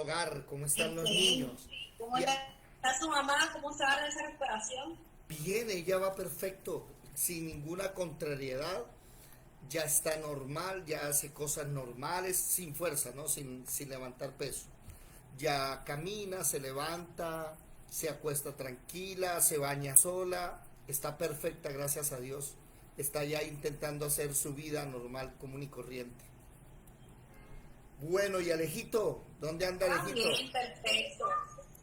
hogar? ¿Cómo están los Excelente. niños? ¿Cómo Ya, está su mamá? ¿Cómo se va de esa recuperación? bien, ella va perfecto, sin ninguna contrariedad, ya está normal, ya hace cosas normales, sin fuerza, ¿no? Sin levantar peso. Ya camina, se levanta, se acuesta tranquila, se baña sola, está perfecta, gracias a Dios. Está ya intentando hacer su vida normal, común y corriente. Bueno, y Alejito, ¿dónde anda Ah, Alejito? bien, perfecto.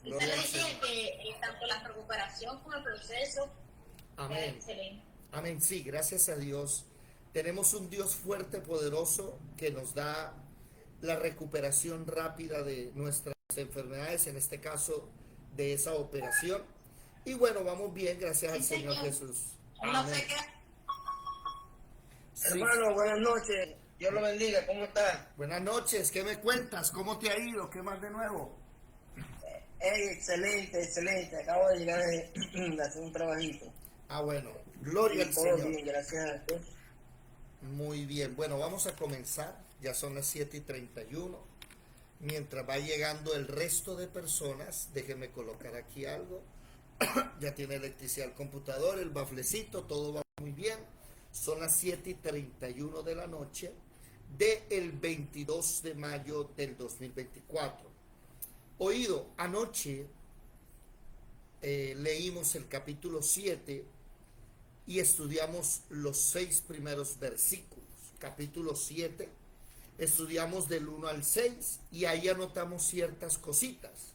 Gloria al Excelente Señor. que tanto la recuperación como el proceso sea Amén. excelente. Amén. Sí, gracias a Dios. Tenemos un Dios fuerte, poderoso, que nos da la recuperación rápida de nuestras enfermedades, en este caso de esa operación. Y bueno, vamos bien, gracias al Sí, Señor señor. Jesús. No sé Amén. qué. Sí. Hermano, buenas noches. Dios lo bendiga. ¿Cómo está? Buenas noches, ¿qué me cuentas? ¿Cómo te ha ido? ¿Qué más de nuevo? Hey, excelente, excelente. Acabo de llegar de hacer un trabajito. Ah, bueno, gloria Y al todo Señor. bien, gracias a Dios. Muy bien, bueno, vamos a comenzar. Ya son las 7:31. Mientras va llegando el resto de personas, déjenme colocar aquí algo. Ya tiene electricidad el computador, el baflecito, todo va muy bien. Son las 7:31 de la noche del 22 de mayo del 2024. Oído, anoche leímos el capítulo 7 y estudiamos los 6 primeros versículos. Capítulo 7, estudiamos del 1 al 6 y ahí anotamos ciertas cositas.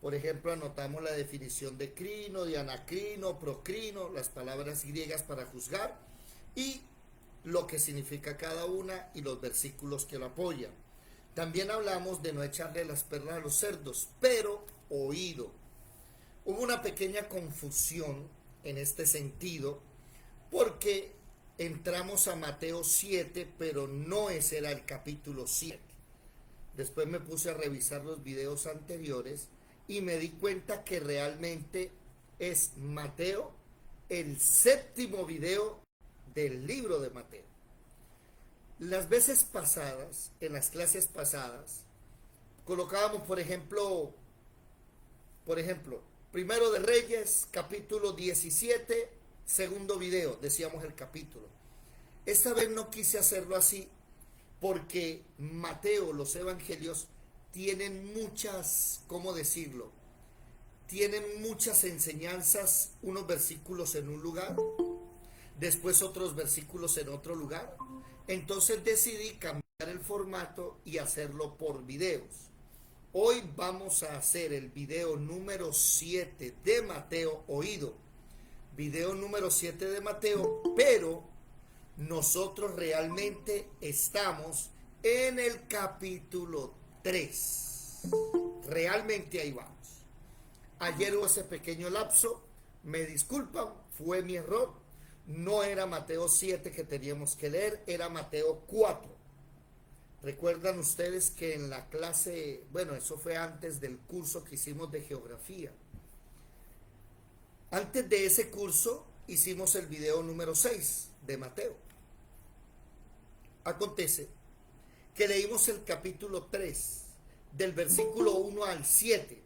Por ejemplo, anotamos la definición de crino, de anacrino, procrino, las palabras griegas para juzgar y lo que significa cada una y los versículos que lo apoyan. También hablamos de no echarle las perlas a los cerdos, pero oído. Hubo una pequeña confusión en este sentido porque entramos a Mateo 7, pero no ese era el capítulo 7. Después me puse a revisar los videos anteriores y me di cuenta que realmente es Mateo el séptimo video del libro de Mateo. Las veces pasadas, en las clases pasadas, colocábamos, por ejemplo, Primero de Reyes, capítulo 17, segundo video, decíamos el capítulo. Esta vez no quise hacerlo así porque Mateo, los evangelios, tienen muchas, ¿cómo decirlo? Tienen muchas enseñanzas, unos versículos en un lugar, después otros versículos en otro lugar. Entonces decidí cambiar el formato y hacerlo por videos. Hoy vamos a hacer el video número 7 de Mateo, oído, video número 7 de Mateo, pero nosotros realmente estamos en el capítulo 3. Realmente ahí vamos. Ayer hubo ese pequeño lapso, me disculpan, fue mi error. No era Mateo 7 que teníamos que leer, era Mateo 4. Recuerdan ustedes que en la clase, bueno, eso fue antes del curso que hicimos de geografía. Antes de ese curso hicimos el video número 6 de Mateo. Acontece que leímos el capítulo 3 del versículo 1 al 7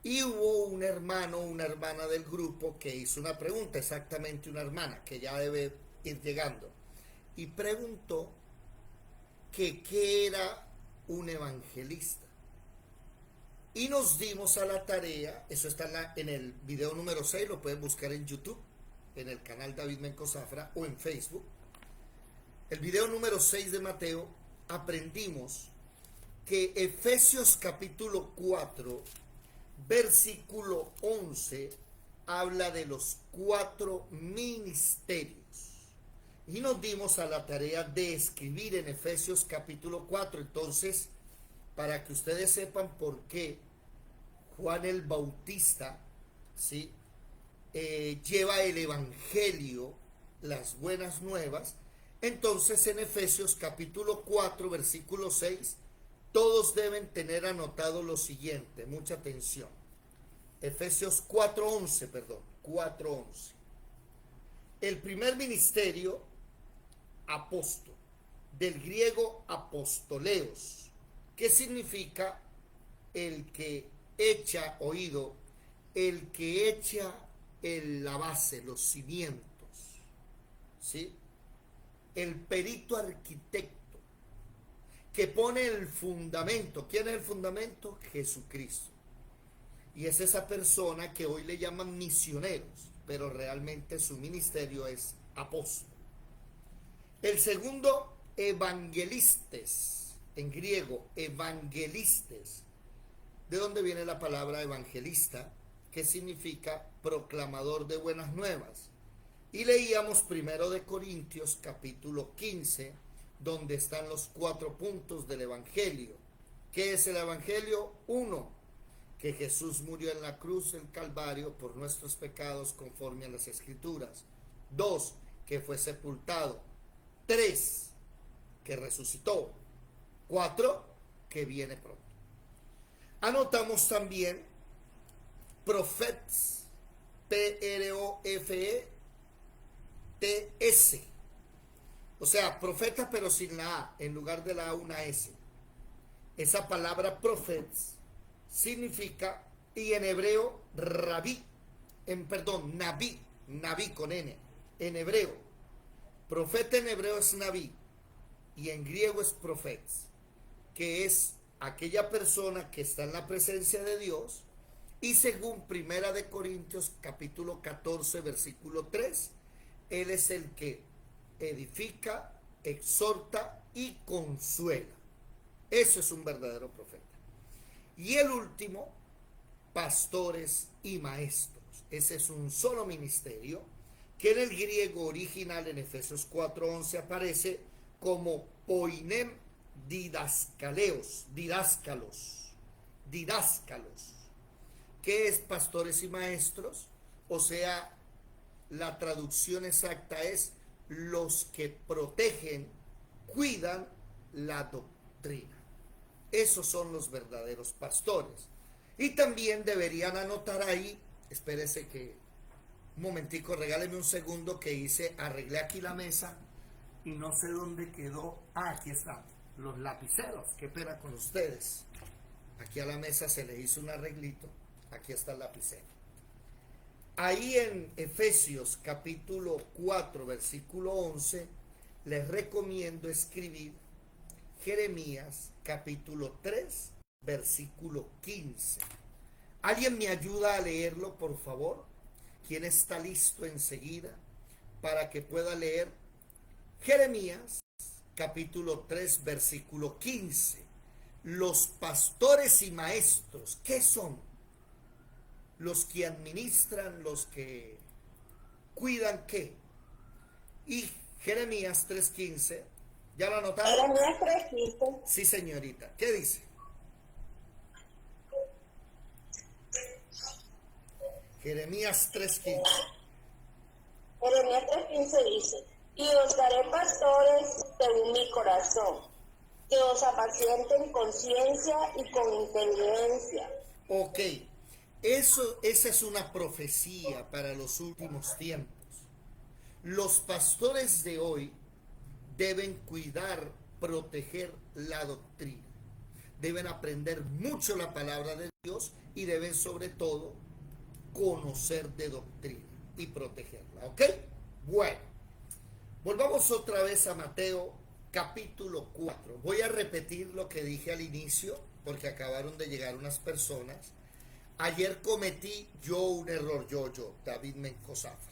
y hubo un hermano, una hermana del grupo que hizo una pregunta, exactamente una hermana que ya debe ir llegando, y preguntó que qué era un evangelista. Y nos dimos a la tarea, eso está en el video número 6, lo pueden buscar en YouTube, en el canal David Menco Zafra o en Facebook. El video número 6 de Mateo, aprendimos que Efesios capítulo 4, versículo 11, habla de los 4 ministerios. Y nos dimos a la tarea de escribir en Efesios capítulo 4. Entonces, para que ustedes sepan por qué Juan el Bautista, ¿sí? Lleva el Evangelio, las buenas nuevas. Entonces en Efesios capítulo 4, versículo 6, todos deben tener anotado lo siguiente, mucha atención. Efesios 4:11, perdón, 4:11. El primer ministerio, apóstol, del griego apostoleos, que significa el que echa, oído, el que echa la base, los cimientos, ¿sí? El perito arquitecto que pone el fundamento. ¿Quién es el fundamento? Jesucristo. Y es esa persona que hoy le llaman misioneros, pero realmente su ministerio es apóstol. El segundo, evangelistes, en griego, evangelistes. ¿De dónde viene la palabra evangelista? Que significa proclamador de buenas nuevas. Y leíamos 1 Corintios capítulo 15, donde están los 4 puntos del evangelio. ¿Qué es el evangelio? 1, que Jesús murió en la cruz del Calvario por nuestros pecados conforme a las Escrituras. 2, que fue sepultado. 3, que resucitó. 4, que viene pronto. Anotamos también profetas, Profetes, o sea, profeta pero sin la A, en lugar de la A una S. Esa palabra profets significa, y en hebreo, rabí, nabí con N, en hebreo. Profeta en hebreo es nabí, y en griego es profets, que es aquella persona que está en la presencia de Dios. Y según 1 Corintios capítulo 14 versículo 3, él es el que edifica, exhorta y consuela. Eso es un verdadero profeta. Y el último, pastores y maestros. Ese es un solo ministerio que en el griego original en Efesios 4:11 aparece como poinem didáscalos. ¿Qué es pastores y maestros? O sea, la traducción exacta es los que protegen, cuidan la doctrina. Esos son los verdaderos pastores. Y también deberían anotar ahí, espérese que un momentico, regáleme un segundo que arreglé aquí la mesa y no sé dónde quedó. Aquí están los lapiceros, qué pena con ustedes. Aquí a la mesa se le hizo un arreglito. Aquí está el lapicero. Ahí en Efesios capítulo 4 versículo 11 les recomiendo escribir Jeremías capítulo 3 versículo 15. ¿Alguien me ayuda a leerlo, por favor? ¿Quién está listo enseguida para que pueda leer Jeremías capítulo 3 versículo 15? Los pastores y maestros, ¿qué son? Los que administran, los que cuidan, ¿qué? Y Jeremías 3:15, ¿ya lo anotaron? Jeremías 3:15. Sí, señorita. ¿Qué dice? Jeremías 3:15. Jeremías 3:15 dice: y os daré pastores según mi corazón, que os apacienten con ciencia y con inteligencia. Ok, esa es una profecía para los últimos tiempos. Los pastores de hoy deben cuidar, proteger la doctrina. Deben aprender mucho la palabra de Dios y deben sobre todo conocer de doctrina y protegerla. ¿Ok? Bueno, volvamos otra vez a Mateo capítulo 4. Voy a repetir lo que dije al inicio porque acabaron de llegar unas personas. Ayer cometí yo un error, David Menco Zafra.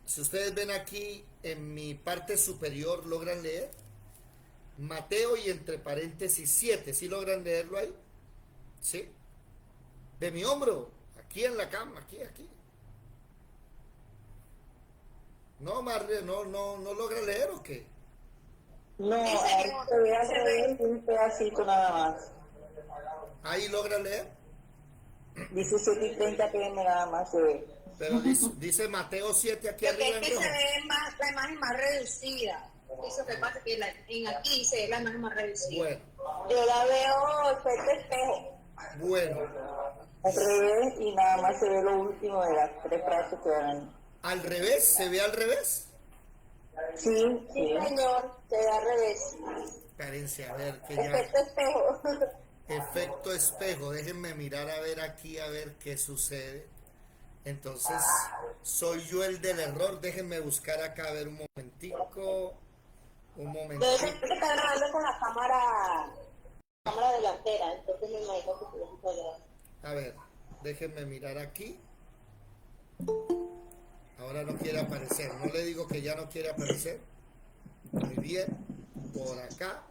Si ustedes ven aquí en mi parte superior, ¿logran leer? Mateo y entre paréntesis 7, ¿sí logran leerlo ahí? ¿Sí? De mi hombro, aquí en la cama, aquí. No, no logran leer o qué? No, ahí se ve al revés un pedacito nada más. ¿Ahí logran leer? 17:30 pm nada más se ve. Pero dice Mateo 7 aquí Porque arriba es que en rojo. se ve más, la imagen más reducida. Eso que pasa que en aquí se ve la imagen más reducida. Bueno, Yo la veo efecto espejo, bueno. al revés, y nada más se ve lo último de las 3 frases que van ahí. ¿Al revés? ¿Se ve al revés? Sí, señor, se da al revés. Espérense a ver que ya... Efecto espejo. Efecto espejo, déjenme mirar a ver aquí, a ver qué sucede. Entonces, soy yo el del error, déjenme buscar acá, a ver un momentico. Un Debe momentito. ser que está grabando con la cámara delantera, entonces me imagino que se puede grabar. A ver, déjenme mirar aquí. Ahora no quiere aparecer, no le digo que ya no quiere aparecer. Muy bien, por acá.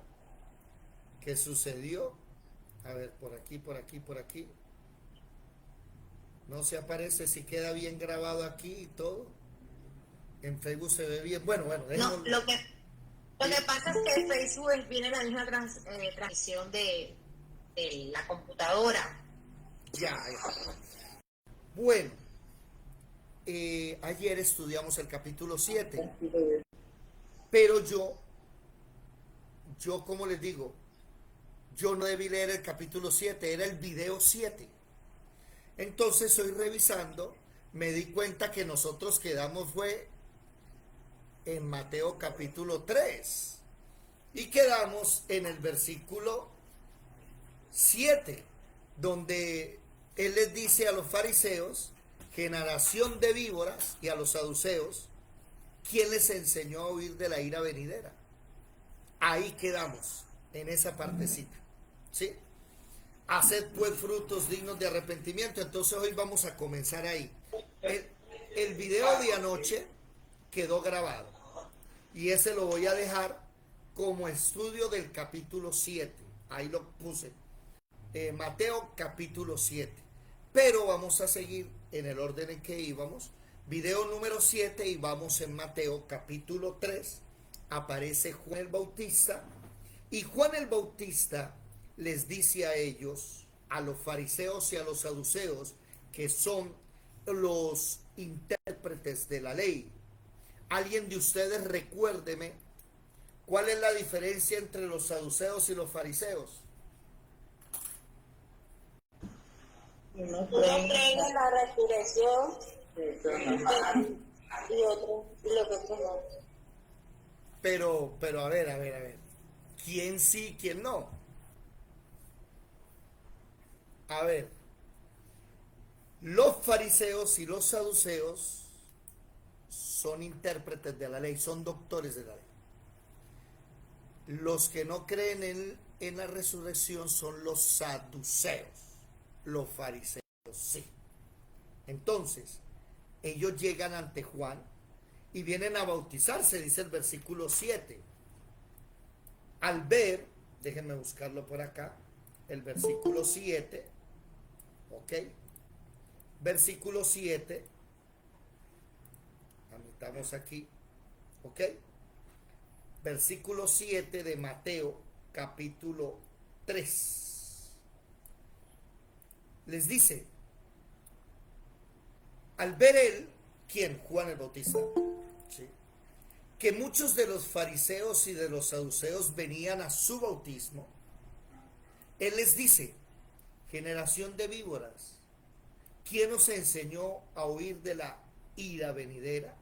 ¿Qué sucedió? A ver, por aquí, por aquí, por aquí. No se aparece, si queda bien grabado aquí y todo. En Facebook se ve bien. Bueno, No, déjenlo. lo que pasa es que Facebook viene la misma transmisión de la computadora. Ya. Bueno, ayer estudiamos el capítulo 7, pero yo, como les digo, yo no debí leer el capítulo 7, era el video 7. Entonces hoy revisando, me di cuenta que nosotros quedamos fue en Mateo capítulo 3 y quedamos en el versículo 7, donde él les dice a los fariseos, generación de víboras, y a los saduceos, ¿quién les enseñó a huir de la ira venidera? Ahí quedamos, en esa partecita, ¿sí? Haced pues frutos dignos de arrepentimiento. Entonces hoy vamos a comenzar ahí. El video de anoche quedó grabado y ese lo voy a dejar como estudio del capítulo 7. Ahí lo puse. Mateo capítulo 7. Pero vamos a seguir en el orden en que íbamos. Video número 7 y vamos en Mateo capítulo 3. Aparece Juan el Bautista y Juan el Bautista les dice a ellos, a los fariseos y a los saduceos, que son los intérpretes de la ley. Alguien de ustedes recuérdeme cuál es la diferencia entre los saduceos y los fariseos. Uno cree en la resurrección y otro, y lo que otro no. Pero a ver. ¿Quién sí, quién no? A ver. Los fariseos y los saduceos son intérpretes de la ley, son doctores de la ley. Los que no creen en la resurrección son los saduceos. Los fariseos sí. Entonces, ellos llegan ante Juan y vienen a bautizarse, dice el versículo 7. Al ver, déjenme buscarlo por acá, el versículo 7, ok, versículo 7, estamos aquí, ok, versículo 7 de Mateo capítulo 3. Les dice, al ver él, ¿quién? Juan el Bautista, ¿sí?, que muchos de los fariseos y de los saduceos venían a su bautismo, él les dice, generación de víboras, ¿quién os enseñó a huir de la ira venidera?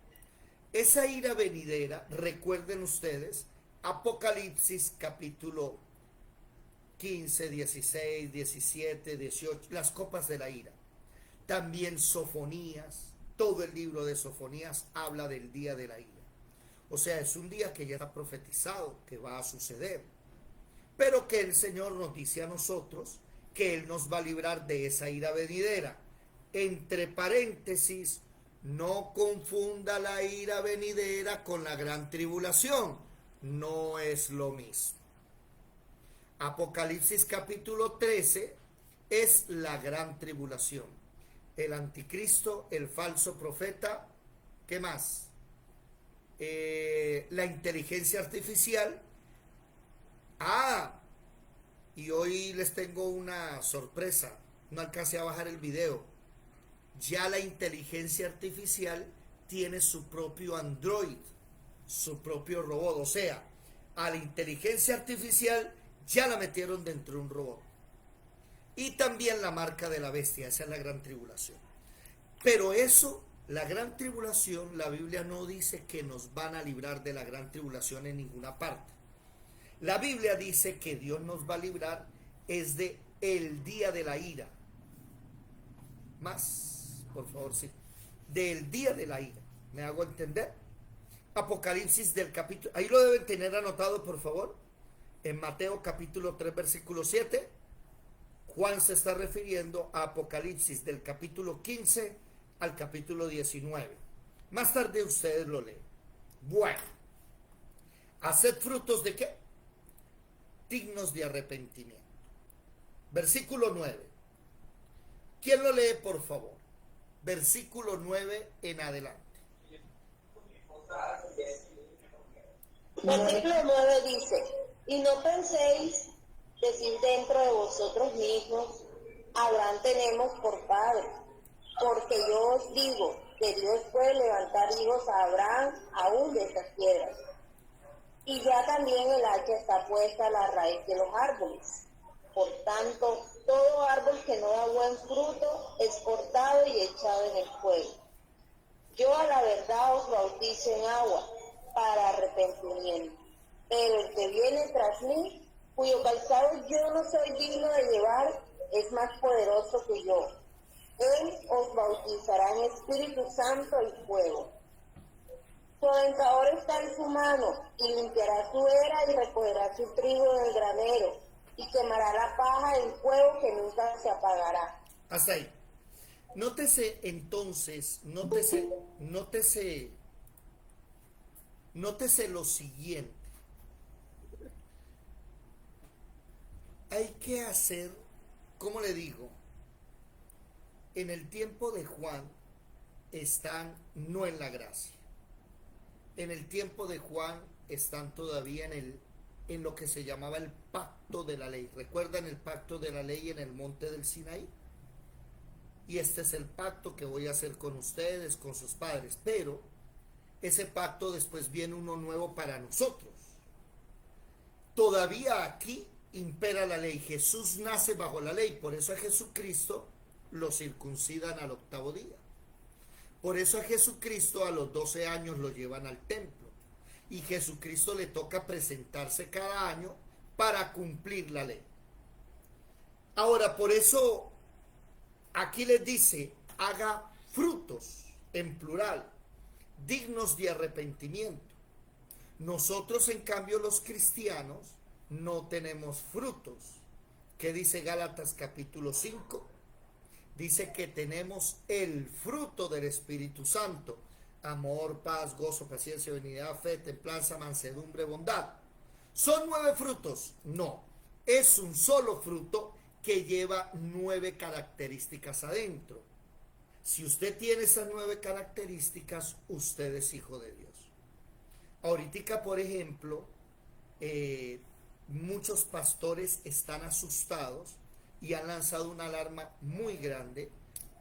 Esa ira venidera, recuerden ustedes, Apocalipsis capítulo 15, 16, 17, 18, las copas de la ira. También Sofonías, todo el libro de Sofonías habla del día de la ira. O sea, es un día que ya está profetizado, que va a suceder. Pero que el Señor nos dice a nosotros que Él nos va a librar de esa ira venidera. Entre paréntesis, no confunda la ira venidera con la gran tribulación. No es lo mismo. Apocalipsis capítulo 13 es la gran tribulación. El anticristo, el falso profeta, ¿qué más? La inteligencia artificial. Y hoy les tengo una sorpresa. No alcancé a bajar el video. Ya la inteligencia artificial tiene su propio Android, su propio robot. O sea, a la inteligencia artificial ya la metieron dentro de un robot. Y también la marca de la bestia, esa es la gran tribulación. Pero eso La gran tribulación, la Biblia no dice que nos van a librar de la gran tribulación en ninguna parte. La Biblia dice que Dios nos va a librar es de el día de la ira. Más, por favor, sí. Del día de la ira. ¿Me hago entender? Apocalipsis del capítulo, ahí lo deben tener anotado, por favor. En Mateo capítulo 3, versículo 7. Juan se está refiriendo a Apocalipsis del capítulo 15 al capítulo 19. Más tarde ustedes lo leen. Bueno, haced frutos de qué? Dignos de arrepentimiento. Versículo 9. ¿Quién lo lee, por favor? Versículo 9 en adelante. Versículo 9 dice, y no penséis decir dentro de vosotros mismos, Abraham tenemos por padre, porque yo os digo que Dios puede levantar hijos a Abraham aún de estas piedras. Y ya también el hacha está puesta a la raíz de los árboles. Por tanto, todo árbol que no da buen fruto es cortado y echado en el fuego. Yo a la verdad os bautizo en agua para arrepentimiento, pero el que viene tras mí, cuyo calzado yo no soy digno de llevar, es más poderoso que yo. Él os bautizará en Espíritu Santo y fuego. Su aventador está en su mano, y limpiará su era y recogerá su trigo del granero, y quemará la paja en fuego que nunca se apagará. Hasta ahí. Nótese entonces, nótese lo siguiente. Hay que hacer, ¿cómo le digo? En el tiempo de Juan están no en la gracia. En el tiempo de Juan están todavía en lo que se llamaba el pacto de la ley. ¿Recuerdan el pacto de la ley en el monte del Sinaí? Y este es el pacto que voy a hacer con ustedes, con sus padres. Pero ese pacto después viene uno nuevo para nosotros. Todavía aquí impera la ley. Jesús nace bajo la ley. Por eso a Jesucristo lo circuncidan al 8º día. Por eso a Jesucristo a los 12 años lo llevan al templo. Y Jesucristo le toca presentarse cada año para cumplir la ley. Ahora, por eso aquí les dice, haga frutos, en plural, dignos de arrepentimiento. Nosotros, en cambio, los cristianos, no tenemos frutos. ¿Qué dice Gálatas capítulo 5? Dice que tenemos el fruto del Espíritu Santo: amor, paz, gozo, paciencia, benignidad, fe, templanza, mansedumbre, bondad. ¿Son 9 frutos? No, es un solo fruto que lleva 9 características adentro. Si usted tiene esas 9 características, usted es hijo de Dios. Ahorita, por ejemplo, muchos pastores están asustados y han lanzado una alarma muy grande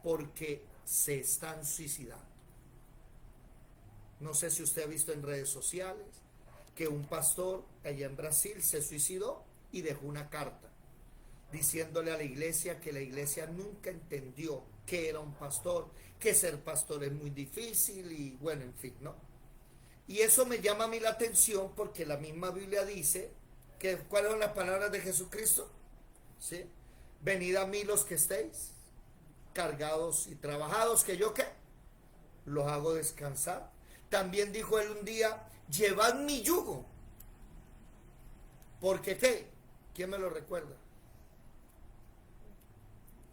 porque se están suicidando. No sé si usted ha visto en redes sociales que un pastor allá en Brasil se suicidó y dejó una carta diciéndole a la iglesia que la iglesia nunca entendió que era un pastor, que ser pastor es muy difícil y bueno, en fin, ¿no? Y eso me llama a mí la atención porque la misma Biblia dice que, ¿cuáles son las palabras de Jesucristo? ¿Sí? Venid a mí los que estéis cargados y trabajados, que yo qué, los hago descansar. También dijo él un día, llevad mi yugo. ¿Porque qué? ¿Quién me lo recuerda?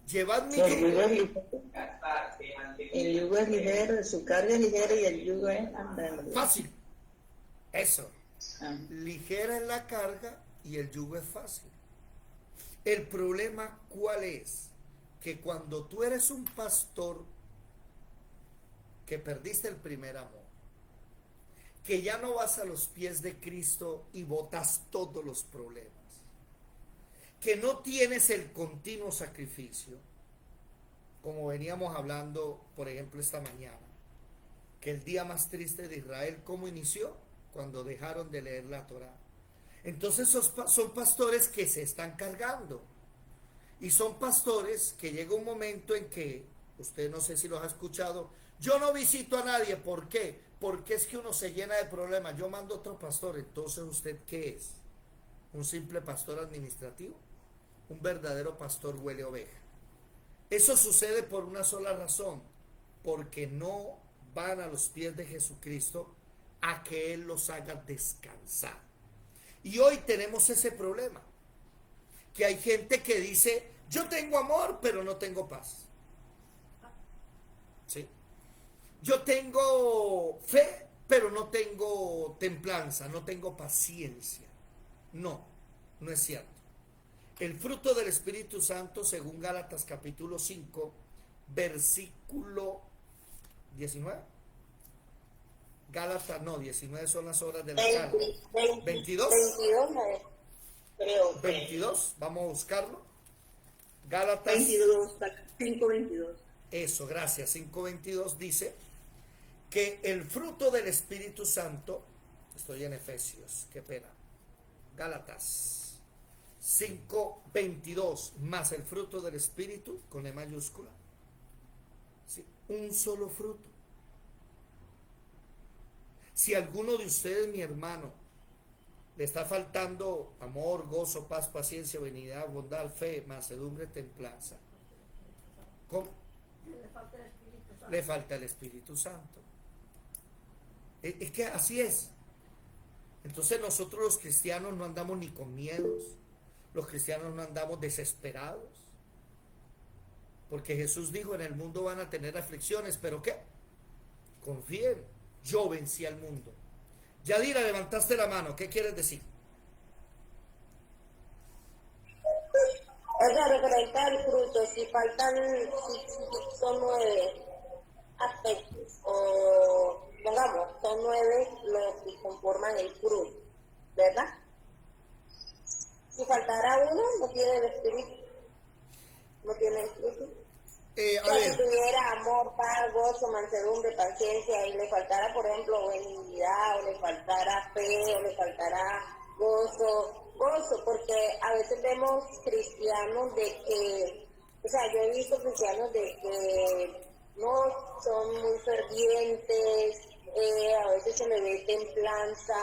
Llevad mi yugo. El yugo es ligero, su carga es ligera y el yugo es andando. Fácil. Eso. Ligera es la carga y el yugo es fácil. El problema, ¿cuál es? Que cuando tú eres un pastor que perdiste el primer amor, que ya no vas a los pies de Cristo y botas todos los problemas, que no tienes el continuo sacrificio, como veníamos hablando, por ejemplo, esta mañana, que el día más triste de Israel, ¿cómo inició? Cuando dejaron de leer la Torá. Entonces son pastores que se están cargando. Y son pastores que llega un momento en que, usted no sé si los ha escuchado, Yo no visito a nadie. ¿Por qué? Porque es que uno se llena de problemas. Yo mando otro pastor. Entonces, ¿usted qué es? ¿Un simple pastor administrativo? Un verdadero pastor huele oveja. Eso sucede por una sola razón. Porque no van a los pies de Jesucristo a que Él los haga descansar. Y hoy tenemos ese problema. Que hay gente que dice, yo tengo amor, pero no tengo paz. ¿Sí? Yo tengo fe, pero no tengo templanza, no tengo paciencia. No, no es cierto. El fruto del Espíritu Santo, según Gálatas capítulo 5, versículo 19. Gálatas, no, 19 son las obras de la carne. 22. 22, creo. 22, vamos a buscarlo. Gálatas 22, 5:22. Eso, gracias. 5:22 dice que el fruto del Espíritu Santo, estoy en Efesios, qué pena. Gálatas 5:22 más el fruto del Espíritu con E mayúscula. ¿Sí? Un solo fruto. Si alguno de ustedes, mi hermano, le está faltando amor, gozo, paz, paciencia, benignidad, bondad, fe, mansedumbre, templanza, ¿cómo? Le falta el Espíritu Santo. Es que así es. Entonces nosotros los cristianos no andamos ni con miedos. Los cristianos no andamos desesperados. Porque Jesús dijo, en el mundo van a tener aflicciones, pero ¿qué? Confíen, yo vencí al mundo. Yadira, levantaste la mano, ¿qué quieres decir? O sea, referente al fruto, si faltan, si son 9 aspectos, o pongamos, son 9 los que conforman el fruto, ¿verdad? Si faltara uno, no tiene el espíritu, no tiene el fruto. Si tuviera amor, paz, gozo, mansedumbre, paciencia, y le faltara, por ejemplo, benignidad, o le faltara fe, o le faltara gozo, porque a veces vemos cristianos de que, o sea, yo he visto cristianos de que no son muy fervientes, a veces se le ve templanza,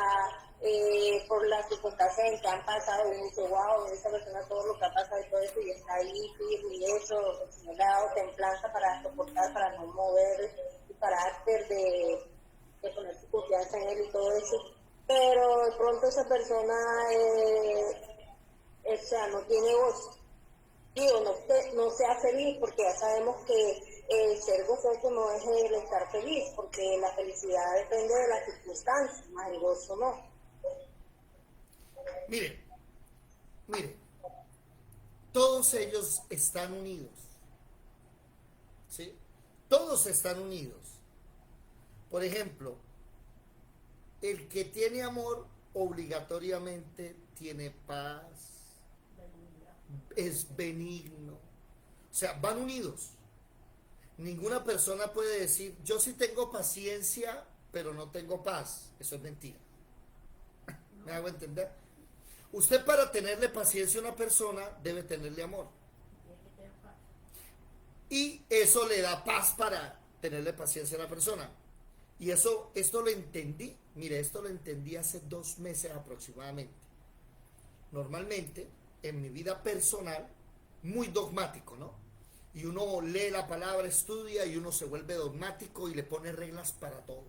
por las circunstancias en que han pasado, y dice, wow, esa persona todo lo que ha pasado y todo eso, y está ahí firme, y eso, el Señor le ha dado templanza para soportar, para no mover su carácter, de poner su confianza en Él y todo eso, pero de pronto esa persona, o sea, no tiene voz, digo, no sea feliz, porque ya sabemos que el ser gozoso no es el estar feliz, porque la felicidad depende de las circunstancias, más el gozo no. Mire, todos ellos están unidos, ¿sí? Todos están unidos. Por ejemplo, el que tiene amor obligatoriamente tiene paz, es benigno, o sea, van unidos. Ninguna persona puede decir, yo sí tengo paciencia, pero no tengo paz. Eso es mentira. ¿Me hago entender? Usted, para tenerle paciencia a una persona, debe tenerle amor. Y eso le da paz para tenerle paciencia a una persona. Y esto lo entendí. Mire, esto lo entendí hace 2 meses aproximadamente. Normalmente, en mi vida personal, muy dogmático, ¿no? Y uno lee la palabra, estudia, y uno se vuelve dogmático y le pone reglas para todo.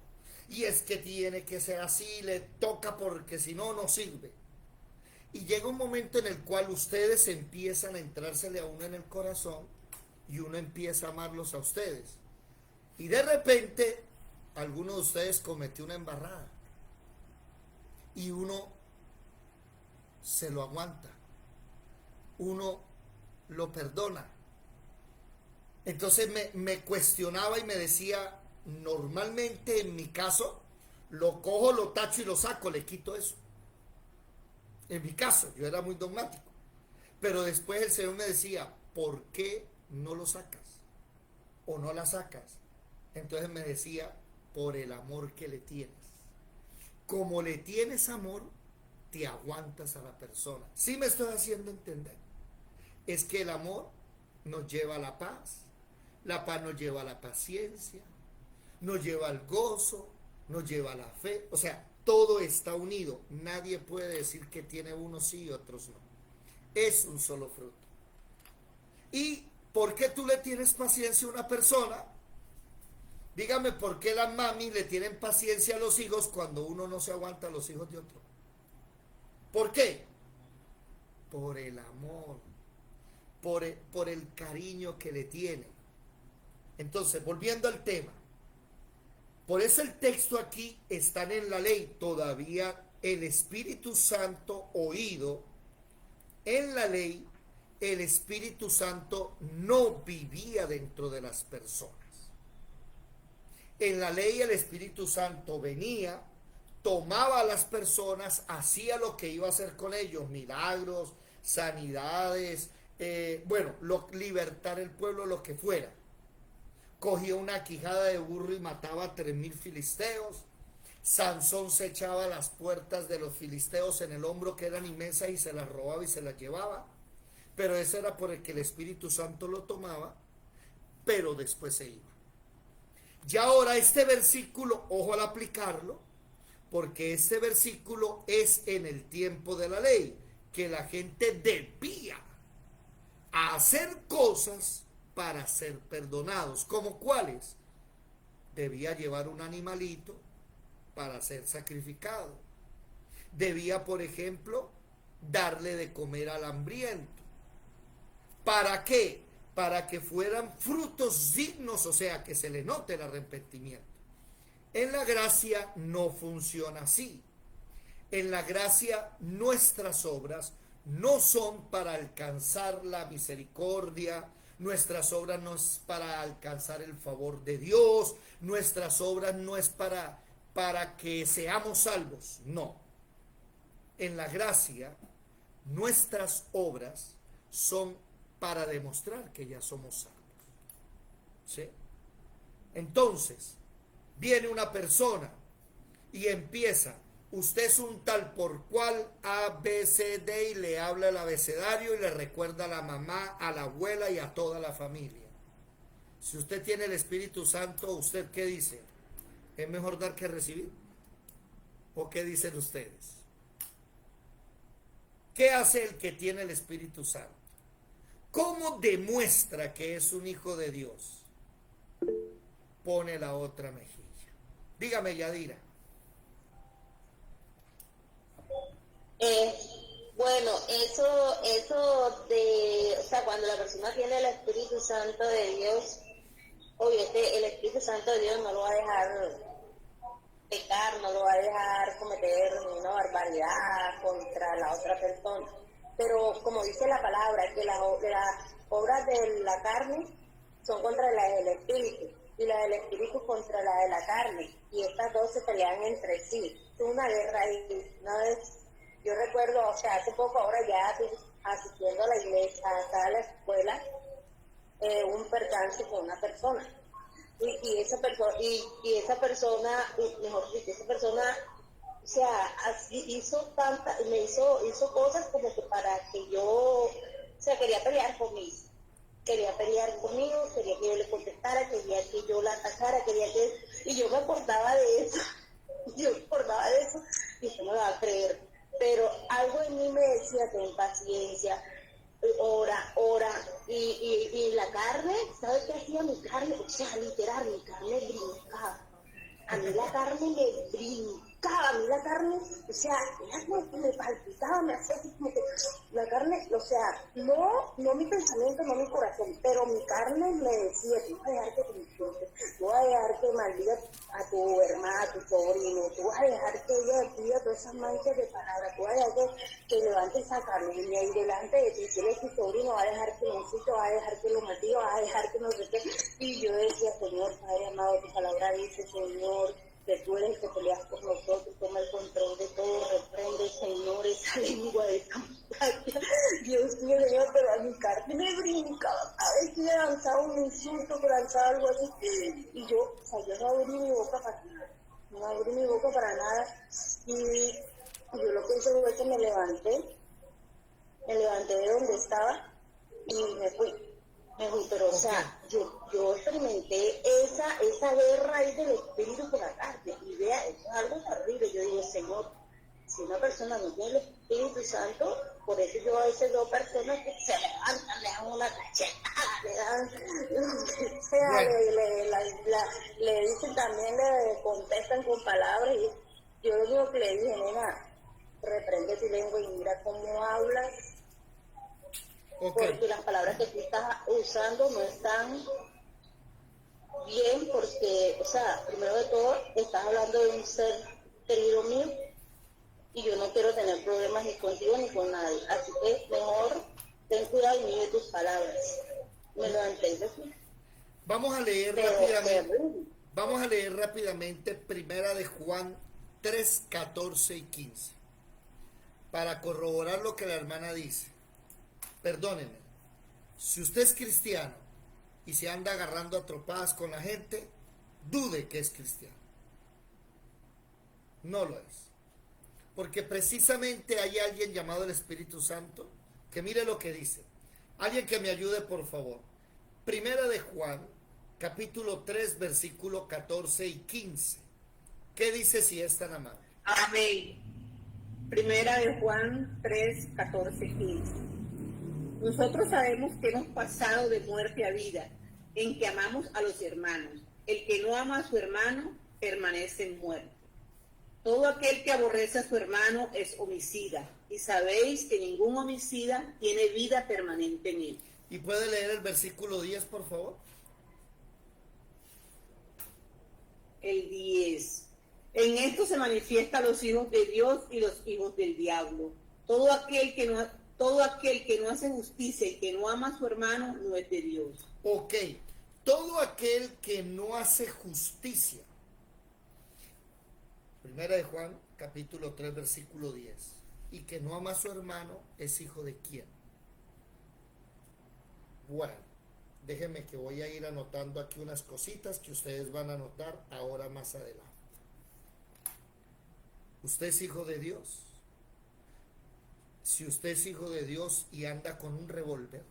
Y es que tiene que ser así, le toca, porque si no, no sirve. Y llega un momento en el cual ustedes empiezan a entrársele a uno en el corazón y uno empieza a amarlos a ustedes. Y de repente, alguno de ustedes cometió una embarrada. Y uno se lo aguanta. Uno lo perdona. Entonces me cuestionaba y me decía, normalmente en mi caso, lo cojo, lo tacho y lo saco, le quito eso. En mi caso, yo era muy dogmático. Pero después el Señor me decía, ¿por qué no lo sacas? ¿O no la sacas? Entonces me decía, por el amor que le tienes. Como le tienes amor, te aguantas a la persona. ¿Sí me estoy haciendo entender? Es que el amor nos lleva a la paz nos lleva a la paciencia, nos lleva al gozo, nos lleva a la fe. O sea, todo está unido. Nadie puede decir que tiene unos sí y otros no. Es un solo fruto. ¿Y por qué tú le tienes paciencia a una persona? Dígame por qué las mami le tienen paciencia a los hijos cuando uno no se aguanta a los hijos de otro. ¿Por qué? Por el amor, por el cariño que le tiene. Entonces, volviendo al tema, por eso el texto aquí están en la ley, todavía el Espíritu Santo oído, en la ley el Espíritu Santo no vivía dentro de las personas. En la ley el Espíritu Santo venía, tomaba a las personas, hacía lo que iba a hacer con ellos, milagros, sanidades, libertar el pueblo, lo que fuera. Cogía una quijada de burro y mataba a 3,000 filisteos. Sansón se echaba a las puertas de los filisteos en el hombro, que eran inmensas, y se las robaba y se las llevaba. Pero eso era por el que el Espíritu Santo lo tomaba, pero después se iba. Y ahora este versículo, ojo al aplicarlo, porque este versículo es en el tiempo de la ley, que la gente debía hacer cosas para ser perdonados. ¿Como cuáles? Debía llevar un animalito para ser sacrificado. Debía, por ejemplo, darle de comer al hambriento. ¿Para qué? Para que fueran frutos dignos, o sea, que se le note el arrepentimiento. En la gracia no funciona así. En la gracia nuestras obras no son para alcanzar la misericordia, nuestras obras no es para alcanzar el favor de Dios, nuestras obras no es para que seamos salvos, no. En la gracia nuestras obras son para demostrar que ya somos salvos. ¿Sí? Entonces, viene una persona y empieza, usted es un tal por cual, A, B, C, D, y le habla el abecedario y le recuerda a la mamá, a la abuela y a toda la familia. Si usted tiene el Espíritu Santo, ¿usted qué dice? ¿Es mejor dar que recibir? ¿O qué dicen ustedes? ¿Qué hace el que tiene el Espíritu Santo? ¿Cómo demuestra que es un hijo de Dios? Pone la otra mejilla. Dígame, Yadira. Bueno, eso de, o sea, cuando la persona tiene el Espíritu Santo de Dios, obviamente el Espíritu Santo de Dios no lo va a dejar pecar, no lo va a dejar cometer una barbaridad contra la otra persona. Pero como dice la palabra, que las obras de la carne son contra las del Espíritu, y las del Espíritu contra la de la carne, y estas dos se pelean entre sí. Es una guerra ahí. Una vez, yo recuerdo, o sea, hace poco, ahora ya asistiendo a la iglesia, a la escuela, un percance con una persona. Y esa persona, mejor dicho, esa persona, o sea, así hizo cosas como que para que yo, o sea, quería pelear conmigo, quería que yo le contestara, quería que yo la atacara, y yo me acordaba de eso, y usted no me va a creer, pero algo en mí me decía, ten paciencia, ora, y la carne, ¿sabes qué hacía mi carne? O sea, literal, mi carne brincaba. A mí la carne me brincaba, o sea, era como que me palpitaba, me hacía así como que la carne, o sea, no mi pensamiento, no mi corazón, pero mi carne me decía, tú vas a dejar que te insultes, tú vas a dejar que maldiga a tu hermana, a tu sobrino, tú vas a dejar que ella diga todas esas manchas de palabras, tú vas a dejar que levante esa carne y delante de ti, si eres tu sobrino, vas a dejar que lo insulte, vas a dejar que lo maldiga, vas a dejar que no sé qué, y yo decía, Señor, Padre amado, tu palabra dice, Señor, que tú eres el que peleas por nosotros, toma el control de todo, reprende, Señor, esa lengua de campaña. Dios mío, Señor, pero a mi carne me brincaba, cada vez que le lanzaba un insulto, que lanzaba algo así, y yo, o sea, yo no abrí mi boca para nada, y yo lo que hice fue que me levanté de donde estaba, y me fui. Me dijo, pero, o sea, yo experimenté esa guerra ahí del espíritu con la carne. Y vea, eso es algo terrible. Yo digo, Señor, si una persona no tiene el Espíritu Santo, por eso yo a veces veo personas que se levantan, le dan una cachetada, le dan, o sea, Bueno. le dicen también, le contestan con palabras. Y yo lo único que le dije, nena, reprende tu lengua y mira cómo hablas, Ok, porque las palabras que tú estás usando no están bien, porque, o sea, primero de todo, estás hablando de un ser querido mío, y yo no quiero tener problemas ni contigo ni con nadie. Así que mejor ten cuidado y mide tus palabras. Me lo entiendes. vamos a leer Pero rápidamente. terrible. Vamos a leer rápidamente Primera de Juan 3, 14 y 15 para corroborar lo que la hermana dice. Perdónenme, si usted es cristiano y se anda agarrando a tropadas con la gente, dude que es cristiano. No lo es. Porque precisamente hay alguien llamado el Espíritu Santo que mire lo que dice. Alguien que me ayude, por favor. Primera de Juan, capítulo 3, versículo 14 y 15. ¿Qué dice si es tan amable? Amén. Primera de Juan 3, 14, 15. Nosotros sabemos que hemos pasado de muerte a vida, en que amamos a los hermanos. El que no ama a su hermano permanece en muerte. Todo aquel que aborrece a su hermano es homicida, y sabéis que ningún homicida tiene vida permanente en él. ¿Y puede leer el versículo 10, por favor? El 10. En esto se manifiestan los hijos de Dios y los hijos del diablo. Todo aquel que no hace justicia y que no ama a su hermano no es de Dios. Ok, todo aquel que no hace justicia. Primera de Juan, capítulo 3, versículo 10. Y que no ama a su hermano es hijo de quién. Bueno, déjenme que voy a ir anotando aquí unas cositas que ustedes van a notar ahora más adelante. ¿Usted es hijo de Dios? Si usted es hijo de Dios y anda con un revólver,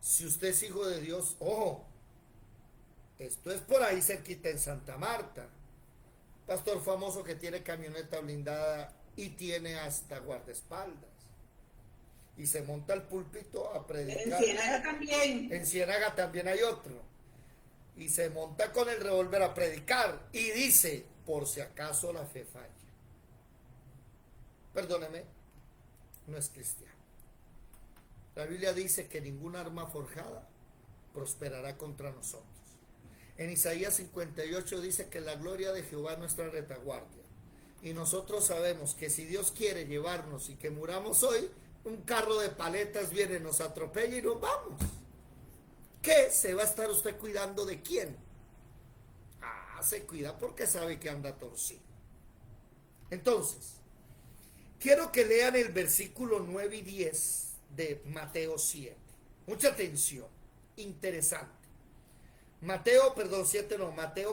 si usted es hijo de Dios, ojo, esto es por ahí cerquita en Santa Marta. Pastor famoso que tiene camioneta blindada y tiene hasta guardaespaldas. Y se monta al púlpito a predicar. En Ciénaga también. En Ciénaga también hay otro. Y se monta con el revólver a predicar y dice, por si acaso la fe falla. Perdóneme, no es cristiano. La Biblia dice que ningún arma forjada prosperará contra nosotros. En Isaías 58 dice que la gloria de Jehová es nuestra retaguardia. Y nosotros sabemos que si Dios quiere llevarnos y que muramos hoy, un carro de paletas viene, nos atropella y nos vamos. ¿Qué? ¿Se va a estar usted cuidando de quién? Se cuida porque sabe que anda torcido. Entonces, quiero que lean el versículo 9 y 10 de Mateo 7. Mucha atención, interesante. Mateo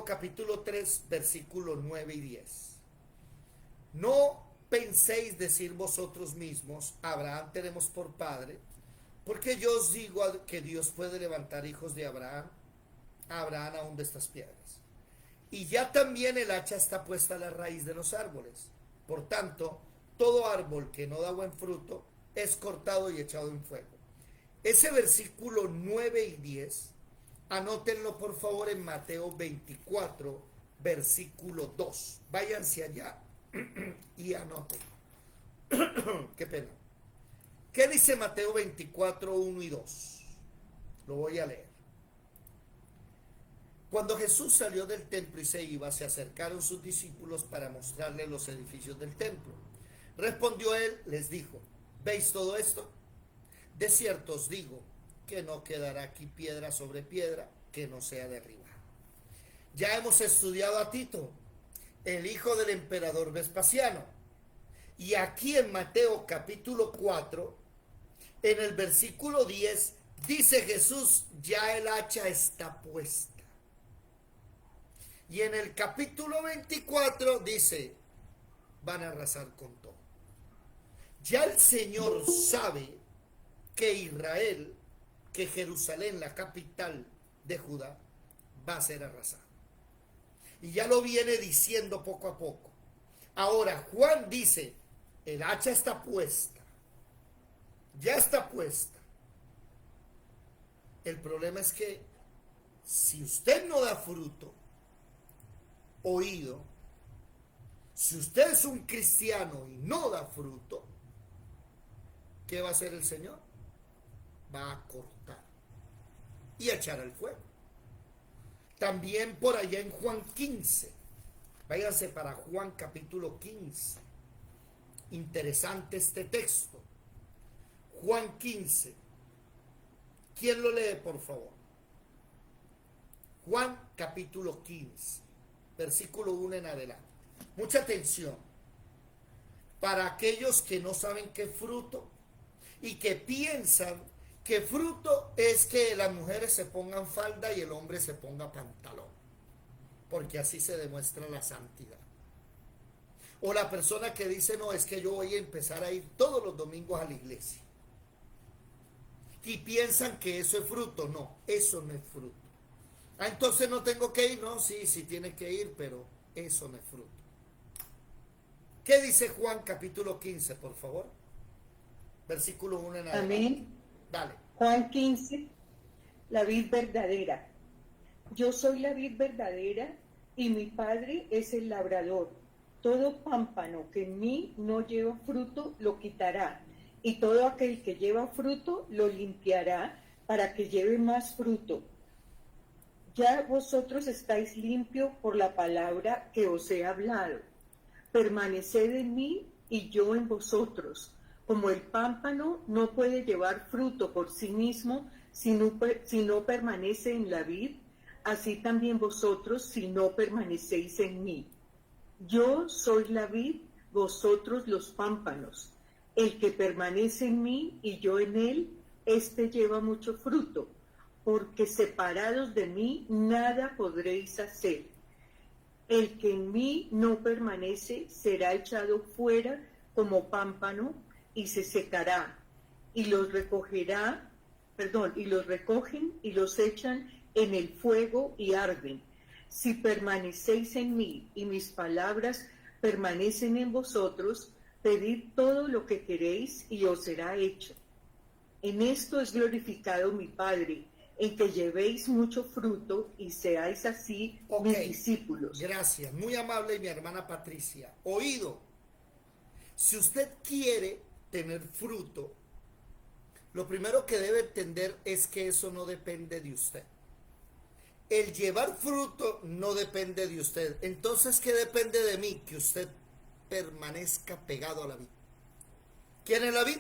capítulo 3, versículo 9 y 10. No penséis decir vosotros mismos, Abraham tenemos por padre, porque yo os digo que Dios puede levantar hijos de Abraham, a Abraham aún de estas piedras. Y ya también el hacha está puesta a la raíz de los árboles. Por tanto, todo árbol que no da buen fruto es cortado y echado en fuego. Ese versículo 9 y 10, anótenlo por favor en Mateo 24, versículo 2. Váyanse allá y anoten. Qué pena. ¿Qué dice Mateo 24, 1 y 2? Lo voy a leer. Cuando Jesús salió del templo y se iba, se acercaron sus discípulos para mostrarle los edificios del templo. Respondió él, les dijo, ¿veis todo esto? De cierto os digo que no quedará aquí piedra sobre piedra que no sea derribada. Ya hemos estudiado a Tito, el hijo del emperador Vespasiano. Y aquí en Mateo capítulo 4, en el versículo 10, dice Jesús, ya el hacha está puesta. Y en el capítulo 24 dice, van a arrasar con todo. Ya el Señor sabe que Israel, que Jerusalén, la capital de Judá, va a ser arrasada. Y ya lo viene diciendo poco a poco. Ahora, Juan dice, el hacha está puesta. Ya está puesta. El problema es que si usted no da fruto, oído, si usted es un cristiano y no da fruto, ¿qué va a hacer el Señor? Va a cortar y echar al fuego. También por allá en Juan 15, váyanse para Juan capítulo 15. Interesante este texto. Juan 15. ¿Quién lo lee, por favor? Juan capítulo 15, versículo 1 en adelante. Mucha atención. Para aquellos que no saben qué es fruto y que piensan que fruto es que las mujeres se pongan falda y el hombre se ponga pantalón, porque así se demuestra la santidad. O la persona que dice, no, es que yo voy a empezar a ir todos los domingos a la iglesia. Y piensan que eso es fruto. No, eso no es fruto. Ah, entonces no tengo que ir. No, sí, sí tiene que ir, pero eso no es fruto. ¿Qué dice Juan capítulo 15, por favor? Versículo 1 en adelante. Amén. Dale. Juan 15, la vid verdadera. Yo soy la vid verdadera y mi Padre es el labrador. Todo pámpano que en mí no lleva fruto lo quitará, y todo aquel que lleva fruto lo limpiará para que lleve más fruto. Ya vosotros estáis limpios por la palabra que os he hablado. Permaneced en mí y yo en vosotros. Como el pámpano no puede llevar fruto por sí mismo si no permanece en la vid, así también vosotros si no permanecéis en mí. Yo soy la vid, vosotros los pámpanos. El que permanece en mí y yo en él, éste lleva mucho fruto, porque separados de mí nada podréis hacer. El que en mí no permanece será echado fuera como pámpano y se secará, y los recogen y los echan en el fuego y arden. Si permanecéis en mí y mis palabras permanecen en vosotros, pedid todo lo que queréis y os será hecho. En esto es glorificado mi Padre, en que llevéis mucho fruto y seáis así mis discípulos. Gracias, muy amable mi hermana Patricia. Oído, si usted quiere tener fruto, lo primero que debe entender es que eso no depende de usted. El llevar fruto no depende de usted. Entonces, ¿qué depende de mí? Que usted permanezca pegado a la vid. ¿Quién es la vid?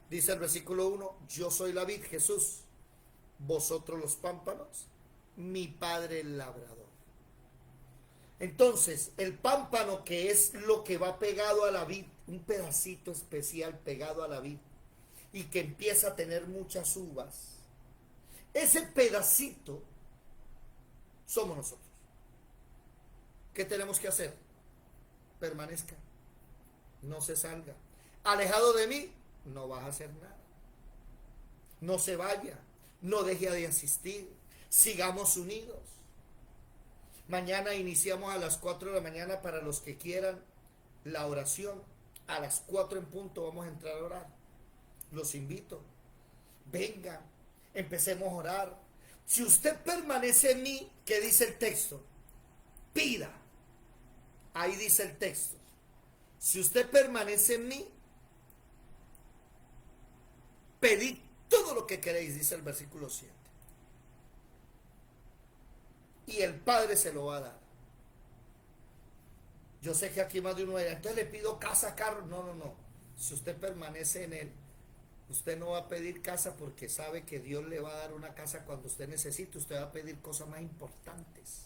Dice el versículo 1, yo soy la vid, Jesús, vosotros los pámpanos, mi Padre el labrador. Entonces, el pámpano, que es lo que va pegado a la vid, un pedacito especial pegado a la vid, y que empieza a tener muchas uvas, ese pedacito somos nosotros. ¿Qué tenemos que hacer? Permanezca, no se salga. Alejado de mí, no vas a hacer nada. No se vaya, no deje de asistir, sigamos unidos. Mañana iniciamos a las 4 de la mañana para los que quieran la oración. A las 4 en punto vamos a entrar a orar. Los invito. Vengan, empecemos a orar. Si usted permanece en mí, ¿qué dice el texto? Pida. Ahí dice el texto. Si usted permanece en mí, pedid todo lo que queréis, dice el versículo 7. Y el Padre se lo va a dar. Yo sé que aquí más de uno dirá, entonces le pido casa, carro. No, no, no. Si usted permanece en él, usted no va a pedir casa porque sabe que Dios le va a dar una casa cuando usted necesite. Usted va a pedir cosas más importantes,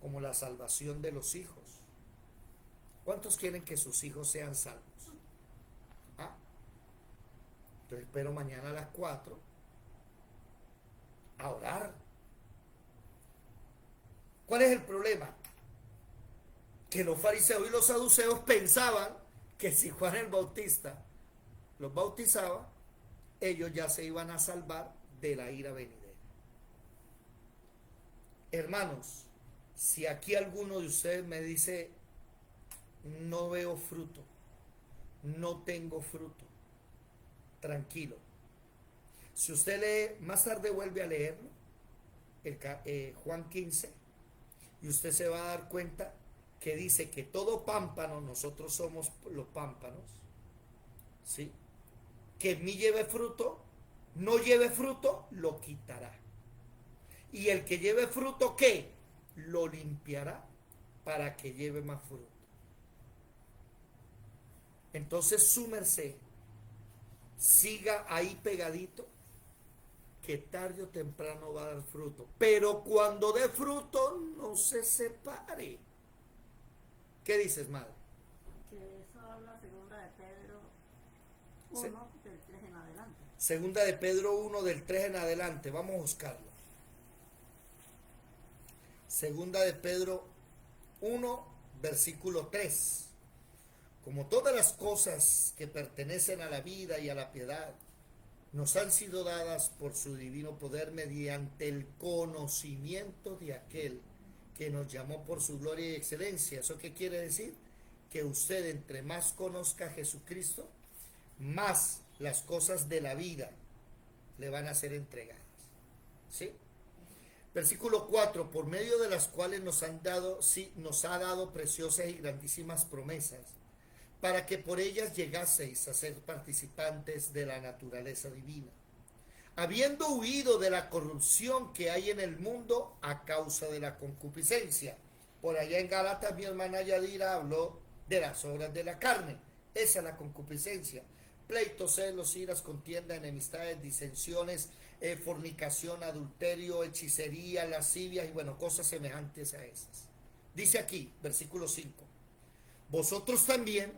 como la salvación de los hijos. ¿Cuántos quieren que sus hijos sean salvos? ¿Ah? Entonces espero mañana a las 4 a orar. ¿Cuál es el problema? que los fariseos y los saduceos pensaban que si Juan el Bautista los bautizaba, ellos ya se iban a salvar de la ira venidera. Hermanos, si aquí alguno de ustedes me dice, no veo fruto, no tengo fruto, tranquilo. Si usted lee, más tarde vuelve a leerlo, Juan 15, y usted se va a dar cuenta que dice que todo pámpano, nosotros somos los pámpanos, ¿sí? Que en mí lleve fruto, no lleve fruto, lo quitará. Y el que lleve fruto, ¿qué? Lo limpiará para que lleve más fruto. Entonces su merced siga ahí pegadito, que tarde o temprano va a dar fruto. Pero cuando dé fruto, no se separe. ¿Qué dices, madre? Que eso habla segunda de Pedro 1, del 3 en adelante. Segunda de Pedro 1, del 3 en adelante. Vamos a buscarlo. Segunda de Pedro 1, versículo 3. Como todas las cosas que pertenecen a la vida y a la piedad, nos han sido dadas por su divino poder mediante el conocimiento de aquel que nos llamó por su gloria y excelencia. ¿Eso qué quiere decir? Que usted entre más conozca a Jesucristo, más las cosas de la vida le van a ser entregadas. ¿Sí? Versículo 4, por medio de las cuales nos ha dado preciosas y grandísimas promesas, para que por ellas llegaseis a ser participantes de la naturaleza divina, habiendo huido de la corrupción que hay en el mundo a causa de la concupiscencia. Por allá en Gálatas mi hermana Yadira habló de las obras de la carne. Esa es la concupiscencia: pleitos, celos, iras, contienda, enemistades, disensiones, fornicación, adulterio, hechicería, lascivias y bueno, cosas semejantes a esas. Dice aquí, versículo 5, vosotros también,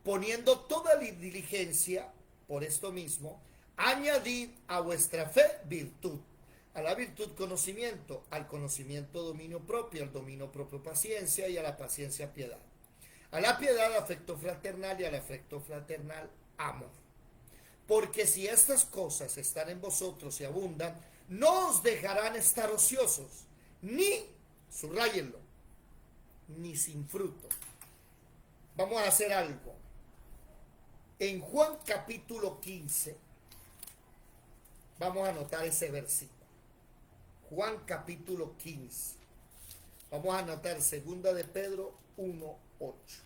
poniendo toda diligencia por esto mismo, añadid a vuestra fe virtud, a la virtud conocimiento, al conocimiento dominio propio, al dominio propio paciencia y a la paciencia piedad, a la piedad afecto fraternal y al afecto fraternal amor. Porque si estas cosas están en vosotros y abundan, no os dejarán estar ociosos, ni, subrayenlo, ni sin fruto. Vamos a hacer algo. En Juan capítulo 15, vamos a anotar ese versículo. Juan capítulo 15. Vamos a anotar segunda de Pedro 1, 8.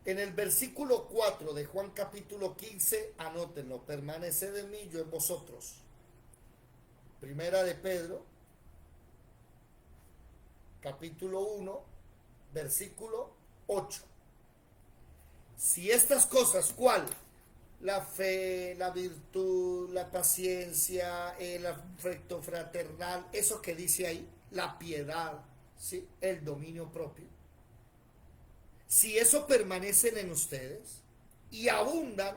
En el versículo 4 de Juan capítulo 15, anótenlo: permaneced en mí, yo en vosotros. Primera de Pedro, capítulo 1, versículo 8. Si estas cosas, ¿cuál? La fe, la virtud, la paciencia, el afecto fraternal, eso que dice ahí, la piedad, ¿sí? El dominio propio. Si eso permanecen en ustedes y abundan,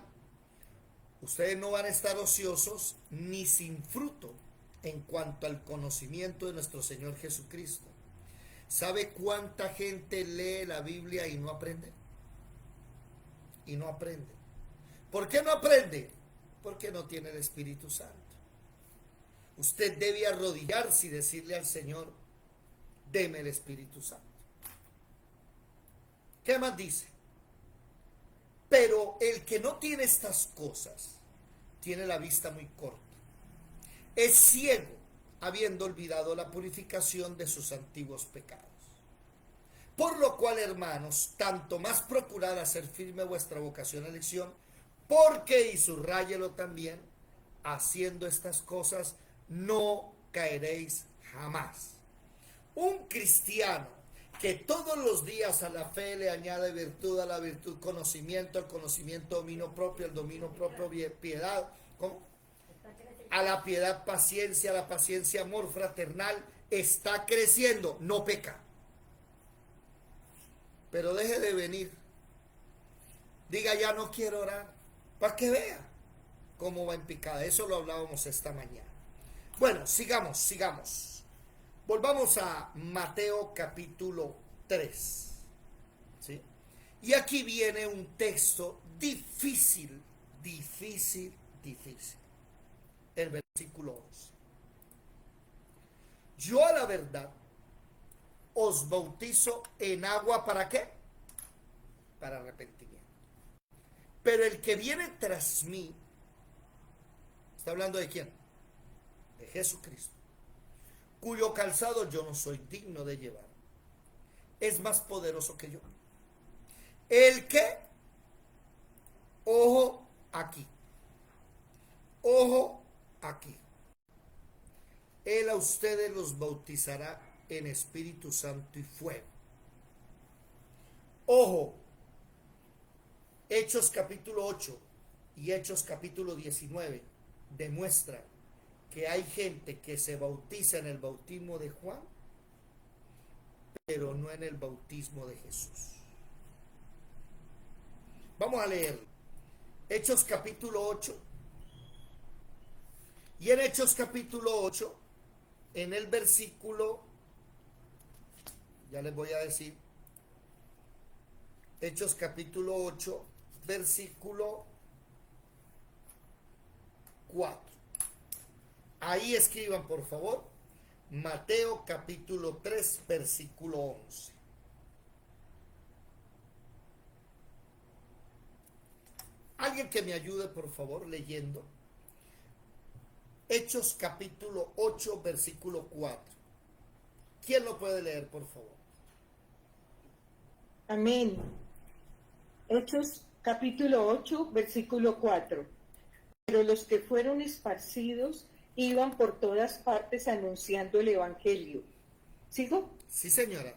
ustedes no van a estar ociosos ni sin fruto en cuanto al conocimiento de nuestro Señor Jesucristo. ¿Sabe cuánta gente lee la Biblia y no aprende? Y no aprende. ¿Por qué no aprende? Porque no tiene el Espíritu Santo. Usted debe arrodillarse y decirle al Señor: deme el Espíritu Santo. ¿Qué más dice? Pero el que no tiene estas cosas tiene la vista muy corta, es ciego, habiendo olvidado la purificación de sus antiguos pecados. Por lo cual, hermanos, tanto más procurad hacer firme vuestra vocación a elección, porque, y subráyelo también, haciendo estas cosas no caeréis jamás. Un cristiano que todos los días a la fe le añade virtud, a la virtud conocimiento, al conocimiento dominio propio, al dominio propio piedad, ¿cómo? A la piedad paciencia, a la paciencia amor fraternal, está creciendo, no peca. Pero deje de venir, diga: ya no quiero orar, para que vea cómo va en picada. Eso lo hablábamos esta mañana. Bueno, sigamos. Volvamos a Mateo capítulo 3. ¿Sí? Y aquí viene un texto difícil. El versículo 11. Yo a la verdad os bautizo en agua, ¿para qué? Para arrepentimiento. Pero el que viene tras mí, ¿está hablando de quién? De Jesucristo, cuyo calzado yo no soy digno de llevar. Es más poderoso que yo. El que, ojo aquí, Él a ustedes los bautizará en Espíritu Santo y fuego. Ojo, Hechos capítulo 8 y Hechos capítulo 19 demuestran que hay gente que se bautiza en el bautismo de Juan, pero no en el bautismo de Jesús. Vamos a leer Hechos capítulo 8. Y en Hechos capítulo 8, en el versículo, ya les voy a decir, Hechos capítulo 8, versículo 4. Ahí escriban, por favor, Mateo capítulo 3, versículo 11. Alguien que me ayude, por favor, leyendo. Hechos capítulo 8, versículo 4. ¿Quién lo puede leer, por favor? Amén. Hechos capítulo 8, versículo 4. Pero los que fueron esparcidos iban por todas partes anunciando el evangelio. ¿Sigo? Sí, señora.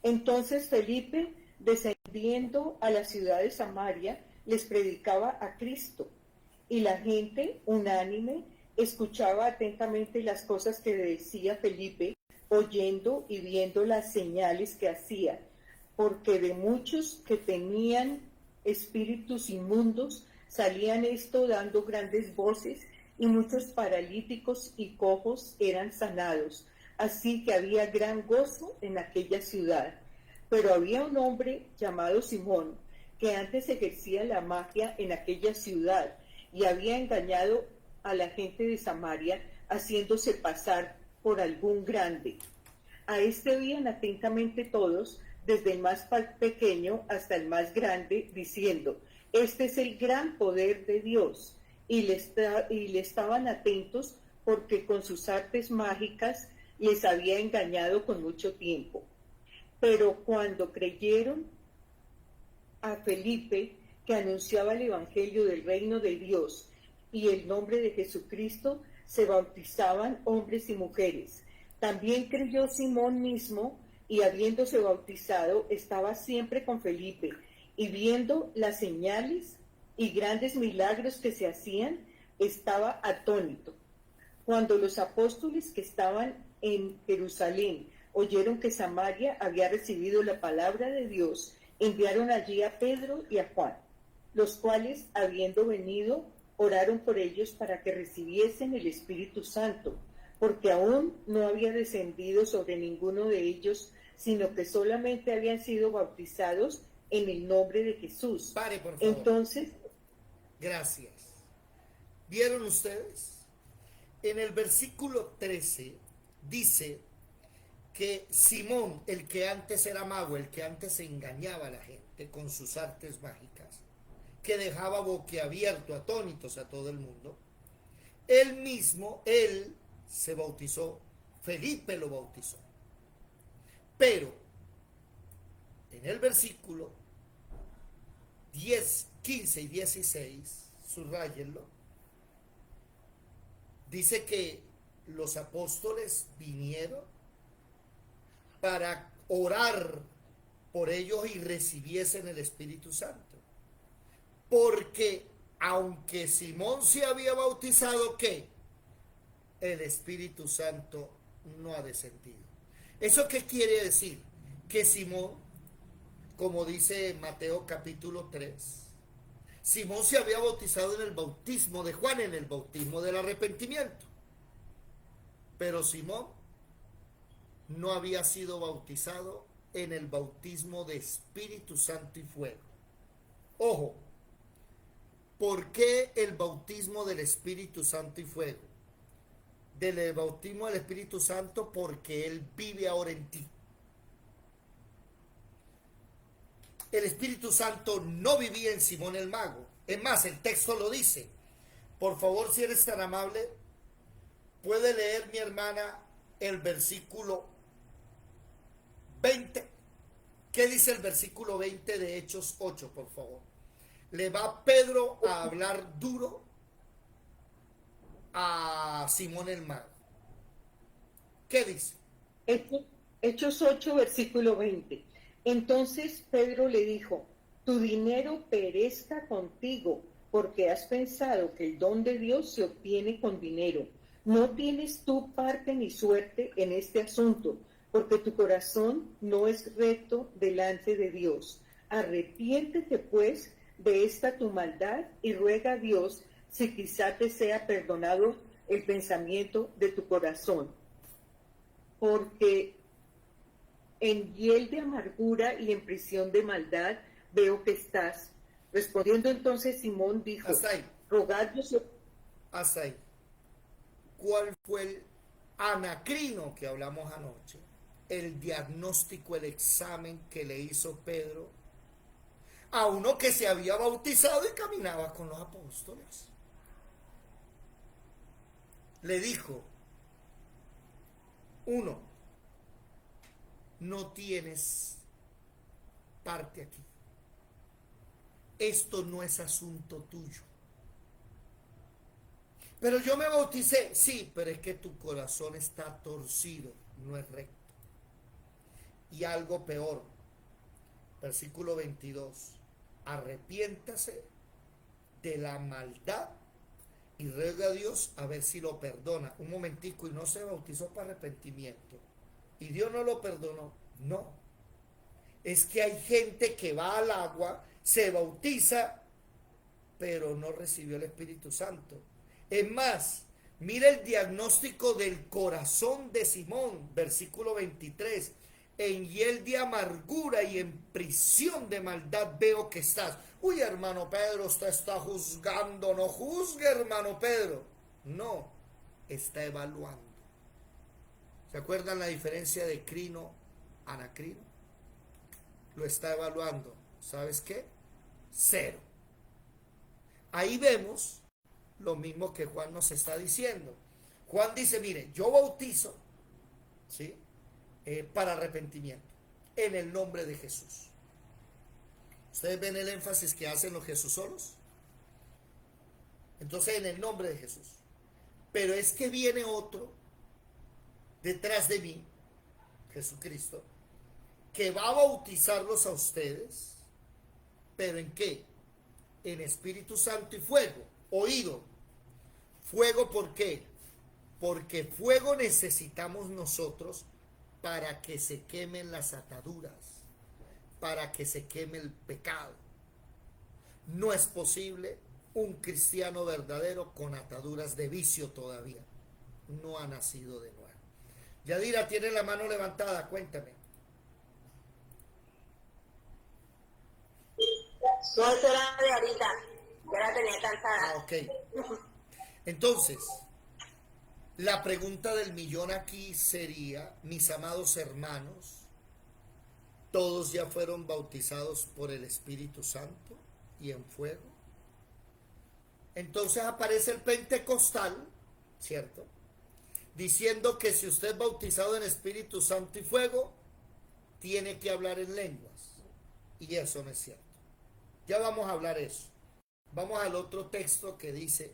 Entonces Felipe, descendiendo a la ciudad de Samaria, les predicaba a Cristo. Y la gente, unánime, escuchaba atentamente las cosas que decía Felipe, oyendo y viendo las señales que hacía, porque de muchos que tenían espíritus inmundos salían esto dando grandes voces, y muchos paralíticos y cojos eran sanados. Así que había gran gozo en aquella ciudad. Pero había un hombre llamado Simón, que antes ejercía la magia en aquella ciudad, y había engañado a la gente de Samaria, haciéndose pasar por algún grande. A este oían atentamente todos, desde el más pequeño hasta el más grande, diciendo: este es el gran poder de Dios. Y le estaban atentos, porque con sus artes mágicas les había engañado con mucho tiempo. Pero cuando creyeron a Felipe, que anunciaba el evangelio del reino de Dios y el nombre de Jesucristo, se bautizaban hombres y mujeres. También creyó Simón mismo, y habiéndose bautizado, estaba siempre con Felipe, y viendo las señales y grandes milagros que se hacían, estaba atónito. Cuando los apóstoles que estaban en Jerusalén oyeron que Samaria había recibido la palabra de Dios, enviaron allí a Pedro y a Juan, los cuales, habiendo venido, oraron por ellos para que recibiesen el Espíritu Santo, porque aún no había descendido sobre ninguno de ellos, sino que solamente habían sido bautizados en el nombre de Jesús. Pare, por favor. Entonces, gracias. ¿Vieron ustedes? En el versículo 13 dice que Simón, el que antes era mago, el que antes engañaba a la gente con sus artes mágicas, que dejaba boquiabierto, atónitos a todo el mundo, él se bautizó, Felipe lo bautizó. Pero en el versículo 10, 15 y 16, subrayenlo, dice que los apóstoles vinieron para orar por ellos y recibiesen el Espíritu Santo. Porque aunque Simón se había bautizado, ¿qué? El Espíritu Santo no ha descendido. ¿Eso qué quiere decir? Que Simón, como dice Mateo capítulo 3, Simón se había bautizado en el bautismo de Juan, en el bautismo del arrepentimiento. Pero Simón no había sido bautizado en el bautismo de Espíritu Santo y fuego. Ojo, ¿por qué el bautismo del Espíritu Santo y fuego? Del bautismo del Espíritu Santo porque Él vive ahora en ti. El Espíritu Santo no vivía en Simón el Mago. Es más, el texto lo dice. Por favor, si eres tan amable, puede leer mi hermana el versículo 20. ¿Qué dice el versículo 20 de Hechos 8, por favor? Le va Pedro a hablar duro a Simón el Mago. ¿Qué dice? Hechos 8, versículo 20. Entonces Pedro le dijo, tu dinero perezca contigo, porque has pensado que el don de Dios se obtiene con dinero. No tienes tú parte ni suerte en este asunto, porque tu corazón no es recto delante de Dios. Arrepiéntete pues de esta tu maldad y ruega a Dios si quizá te sea perdonado el pensamiento de tu corazón. Porque en hiel de amargura y en prisión de maldad veo que estás. Respondiendo entonces Simón dijo, Hasta ahí. rogadnos. Hasta ahí. ¿Cuál fue el anacrino que hablamos anoche? El diagnóstico, el examen que le hizo Pedro a uno que se había bautizado y caminaba con los apóstoles. Le dijo, uno, no tienes parte aquí. Esto no es asunto tuyo. Pero yo me bauticé, sí, pero es que tu corazón está torcido, no es recto. Y algo peor, versículo 22, arrepiéntase de la maldad y ruega a Dios a ver si lo perdona. Un momentico, y no se bautizó para arrepentimiento. Y Dios no lo perdonó. No. Es que hay gente que va al agua, se bautiza, pero no recibió el Espíritu Santo. Es más, mira el diagnóstico del corazón de Simón, versículo 23. En hiel de amargura y en prisión de maldad veo que estás. Uy, hermano Pedro, usted está juzgando. No juzgue, hermano Pedro. No, está evaluando. ¿Se acuerdan la diferencia de crino, anacrino? Lo está evaluando. ¿Sabes qué? 0. Ahí vemos lo mismo que Juan nos está diciendo. Juan dice, mire, yo bautizo, ¿sí? Para arrepentimiento, en el nombre de Jesús. ¿Ustedes ven el énfasis que hacen los Jesusolos? Entonces, en el nombre de Jesús. Pero es que viene otro detrás de mí, Jesucristo, que va a bautizarlos a ustedes, pero ¿en qué? En Espíritu Santo y fuego. Oído. Fuego, ¿por qué? Porque fuego necesitamos nosotros para que se quemen las ataduras, para que se queme el pecado. No es posible un cristiano verdadero con ataduras de vicio todavía. No ha nacido de nuevo. Yadira tiene la mano levantada, cuéntame. No, eso era de ahorita. Ya la tenía cansada. Ok. Entonces, la pregunta del millón aquí sería, mis amados hermanos, ¿todos ya fueron bautizados por el Espíritu Santo y en fuego? Entonces aparece el pentecostal, ¿cierto? Diciendo que si usted es bautizado en Espíritu Santo y fuego, tiene que hablar en lenguas. Y eso no es cierto. Ya vamos a hablar eso. Vamos al otro texto que dice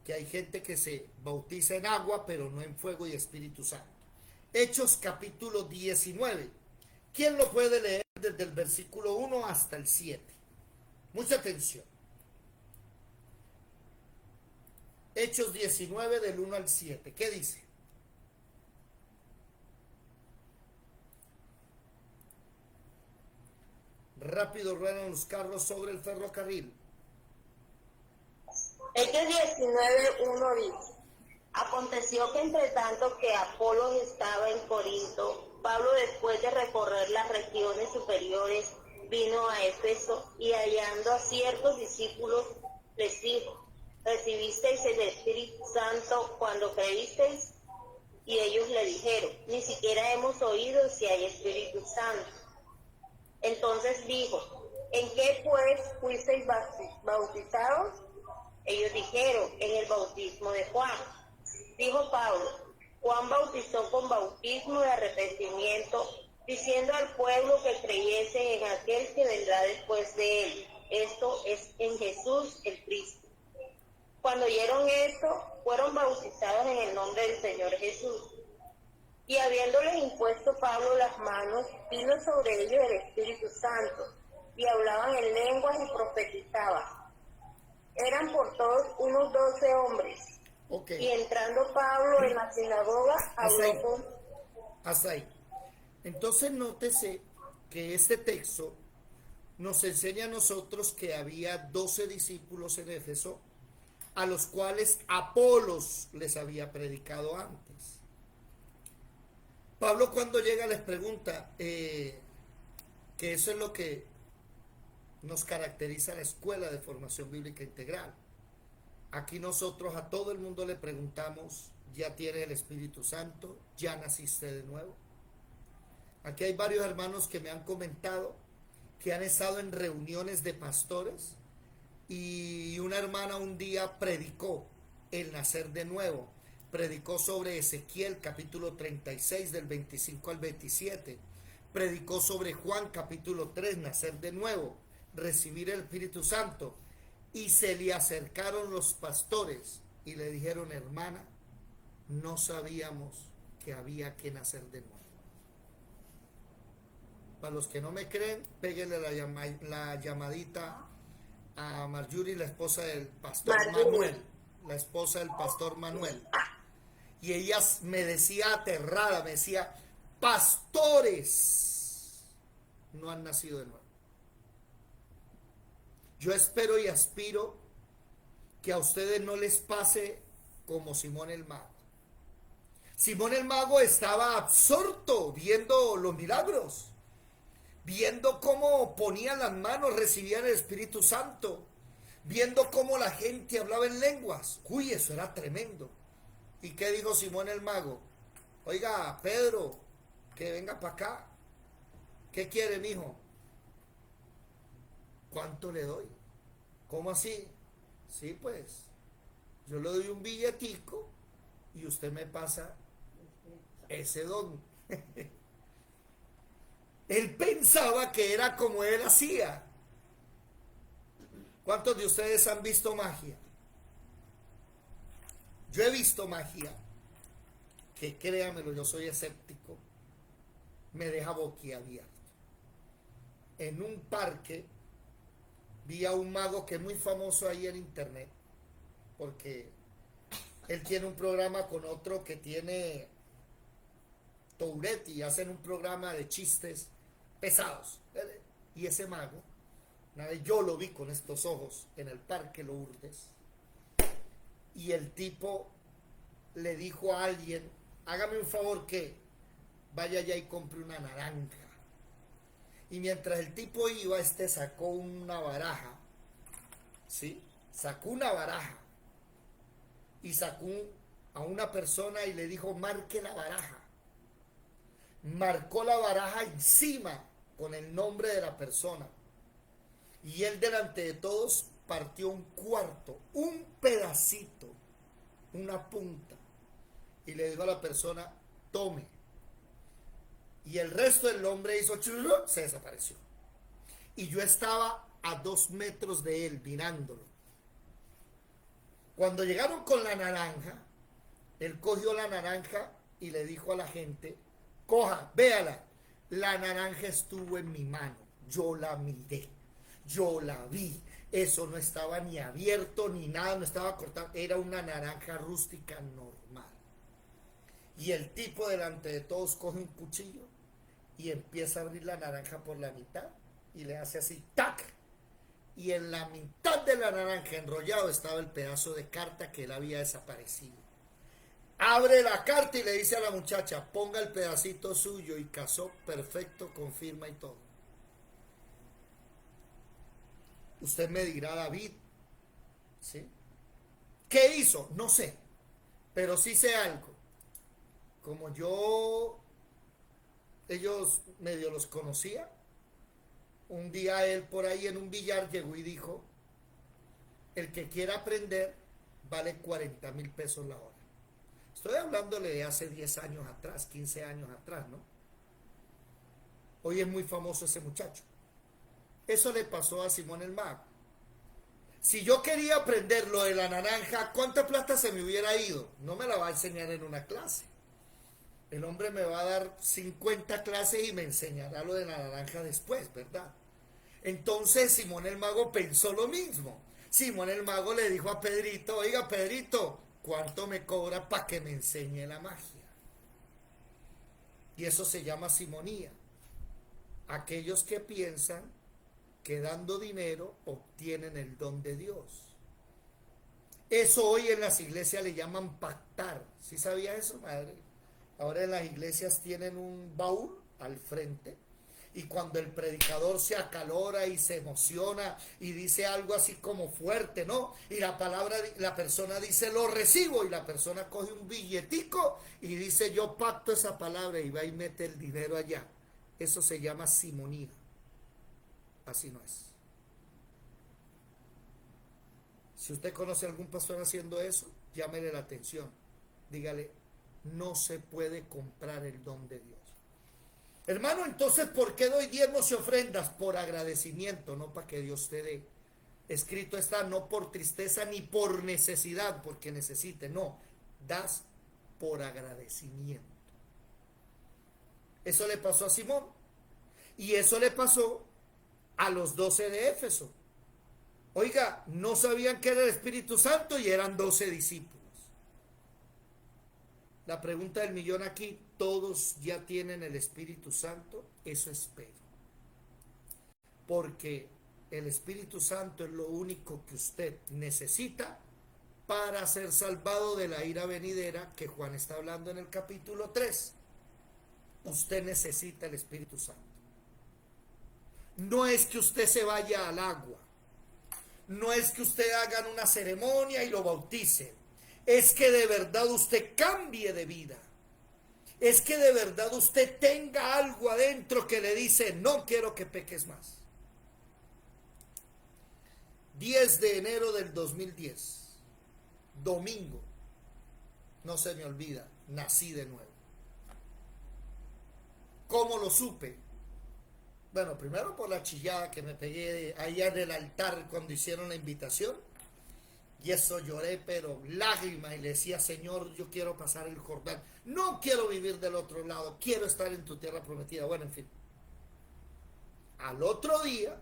que hay gente que se bautiza en agua, pero no en fuego y Espíritu Santo. Hechos capítulo 19. ¿Quién lo puede leer desde el versículo 1 hasta el 7? Mucha atención. Hechos 19 del 1 al 7. ¿Qué dice? Rápido ruedan los carros sobre el ferrocarril. Hechos 19, 1 dice, Aconteció que entre tanto que Apolos estaba en Corinto, Pablo, después de recorrer las regiones superiores, vino a Éfeso y hallando a ciertos discípulos les dijo: ¿recibisteis el Espíritu Santo cuando creísteis? Y ellos le dijeron: ni siquiera hemos oído si hay Espíritu Santo. Entonces dijo: ¿en qué pues fuisteis bautizados? Ellos dijeron: en el bautismo de Juan. Dijo Pablo: Juan bautizó con bautismo de arrepentimiento, diciendo al pueblo que creyese en aquel que vendrá después de él, esto es, en Jesús el Cristo. Cuando oyeron esto, fueron bautizados en el nombre del Señor Jesús. Y habiéndoles impuesto Pablo las manos, vino sobre ellos el Espíritu Santo, y hablaban en lenguas y profetizaban. Eran por todos unos 12 hombres. Ok. Y entrando Pablo en la sinagoga, habló con... Hasta ahí. Entonces nótese que este texto nos enseña a nosotros que había 12 discípulos en Éfeso, a los cuales Apolos les había predicado antes. Pablo, cuando llega, les pregunta que eso es lo que nos caracteriza a la Escuela de Formación Bíblica Integral. Aquí nosotros a todo el mundo le preguntamos: ¿ya tienes el Espíritu Santo? ¿Ya naciste de nuevo? Aquí hay varios hermanos que me han comentado que han estado en reuniones de pastores y una hermana un día predicó el nacer de nuevo. Predicó sobre Ezequiel capítulo 36 del 25 al 27. Predicó sobre Juan capítulo 3, nacer de nuevo, recibir el Espíritu Santo. Y se le acercaron los pastores y le dijeron: hermana, no sabíamos que había que nacer de nuevo. Para los que no me creen, péguenle la llamadita a Marjorie, la esposa del pastor Manuel. La esposa del pastor Manuel. Y ella me decía aterrada, me decía: pastores no han nacido de nuevo. Yo espero y aspiro que a ustedes no les pase como Simón el Mago. Simón el Mago estaba absorto viendo los milagros, viendo cómo ponían las manos, recibían el Espíritu Santo, viendo cómo la gente hablaba en lenguas. Uy, eso era tremendo. ¿Y qué dijo Simón el Mago? Oiga, Pedro, que venga para acá. ¿Qué quiere, mijo? ¿Cuánto le doy? ¿Cómo así? Sí, pues, yo le doy un billetico y usted me pasa ese don. Él pensaba que era como él hacía. ¿Cuántos de ustedes han visto magia? Yo he visto magia que, créanmelo, yo soy escéptico, me deja boquiabierto. En un parque vi a un mago que es muy famoso ahí en internet, porque él tiene un programa con otro que tiene Tourette y hacen un programa de chistes pesados. Y ese mago, una vez yo lo vi con estos ojos en el Parque Lourdes, y el tipo le dijo a alguien: hágame un favor, que vaya allá y compre una naranja. Y mientras el tipo iba, sacó una baraja, ¿sí? Sacó una baraja y sacó a una persona y le dijo: marque la baraja. Marcó la baraja encima con el nombre de la persona. Y él delante de todos partió un cuarto, un pedacito, una punta. Y le dijo a la persona: tome. Y el resto del hombre hizo churro, se desapareció. Y yo estaba a 2 metros de él mirándolo. Cuando llegaron con la naranja, él cogió la naranja y le dijo a la gente: coja, véala. La naranja estuvo en mi mano, yo la miré, yo la vi. Eso no estaba ni abierto ni nada, no estaba cortado, era una naranja rústica normal. Y el tipo delante de todos coge un cuchillo y empieza a abrir la naranja por la mitad y le hace así, ¡tac! Y en la mitad de la naranja enrollado estaba el pedazo de carta que él había desaparecido. Abre la carta y le dice a la muchacha, ponga el pedacito suyo, y casó perfecto, con firma y todo. Usted me dirá, David, ¿sí? ¿Qué hizo? No sé, pero sí sé algo. Como ellos medio los conocía, un día él por ahí en un billar llegó y dijo, el que quiera aprender vale 40,000 pesos la hora. Estoy hablándole de hace 10 años atrás, 15 años atrás, ¿no? Hoy es muy famoso ese muchacho. Eso le pasó a Simón el Mago. Si yo quería aprender lo de la naranja, ¿cuánta plata se me hubiera ido? No me la va a enseñar en una clase. El hombre me va a dar 50 clases y me enseñará lo de la naranja después, ¿verdad? Entonces Simón el Mago pensó lo mismo. Simón el Mago le dijo a Pedrito, oiga Pedrito, ¿cuánto me cobra para que me enseñe la magia? Y eso se llama simonía. Aquellos que piensan que dando dinero obtienen el don de Dios. Eso hoy en las iglesias le llaman pactar. ¿Sí sabía eso, madre? Ahora en las iglesias tienen un baúl al frente, y cuando el predicador se acalora y se emociona y dice algo así como fuerte, ¿no? Y la persona dice, lo recibo, y la persona coge un billetico y dice, yo pacto esa palabra, y va y mete el dinero allá. Eso se llama simonía. Así no es. Si usted conoce a algún pastor haciendo eso, llámele la atención. Dígale, no se puede comprar el don de Dios. Hermano, entonces, ¿por qué doy diezmos y ofrendas? Por agradecimiento, no para que Dios te dé. Escrito está, no por tristeza ni por necesidad, porque necesite, no. Das por agradecimiento. Eso le pasó a Simón. Y eso le pasó a los 12 de Éfeso. Oiga, no sabían que era el Espíritu Santo y eran 12 discípulos. La pregunta del millón aquí, ¿todos ya tienen el Espíritu Santo? Eso espero. Porque el Espíritu Santo es lo único que usted necesita para ser salvado de la ira venidera que Juan está hablando en el capítulo 3. Usted necesita el Espíritu Santo. No es que usted se vaya al agua. No es que usted haga una ceremonia y lo bautice. Es que de verdad usted cambie de vida. Es que de verdad usted tenga algo adentro que le dice, no quiero que peques más. 10 de enero del 2010, domingo, no se me olvida, nací de nuevo. ¿Cómo lo supe? Bueno, primero por la chillada que me pegué allá en el altar cuando hicieron la invitación. Y eso lloré, pero lágrimas, y le decía, Señor, yo quiero pasar el Jordán. No quiero vivir del otro lado, quiero estar en tu tierra prometida. Bueno, en fin. Al otro día,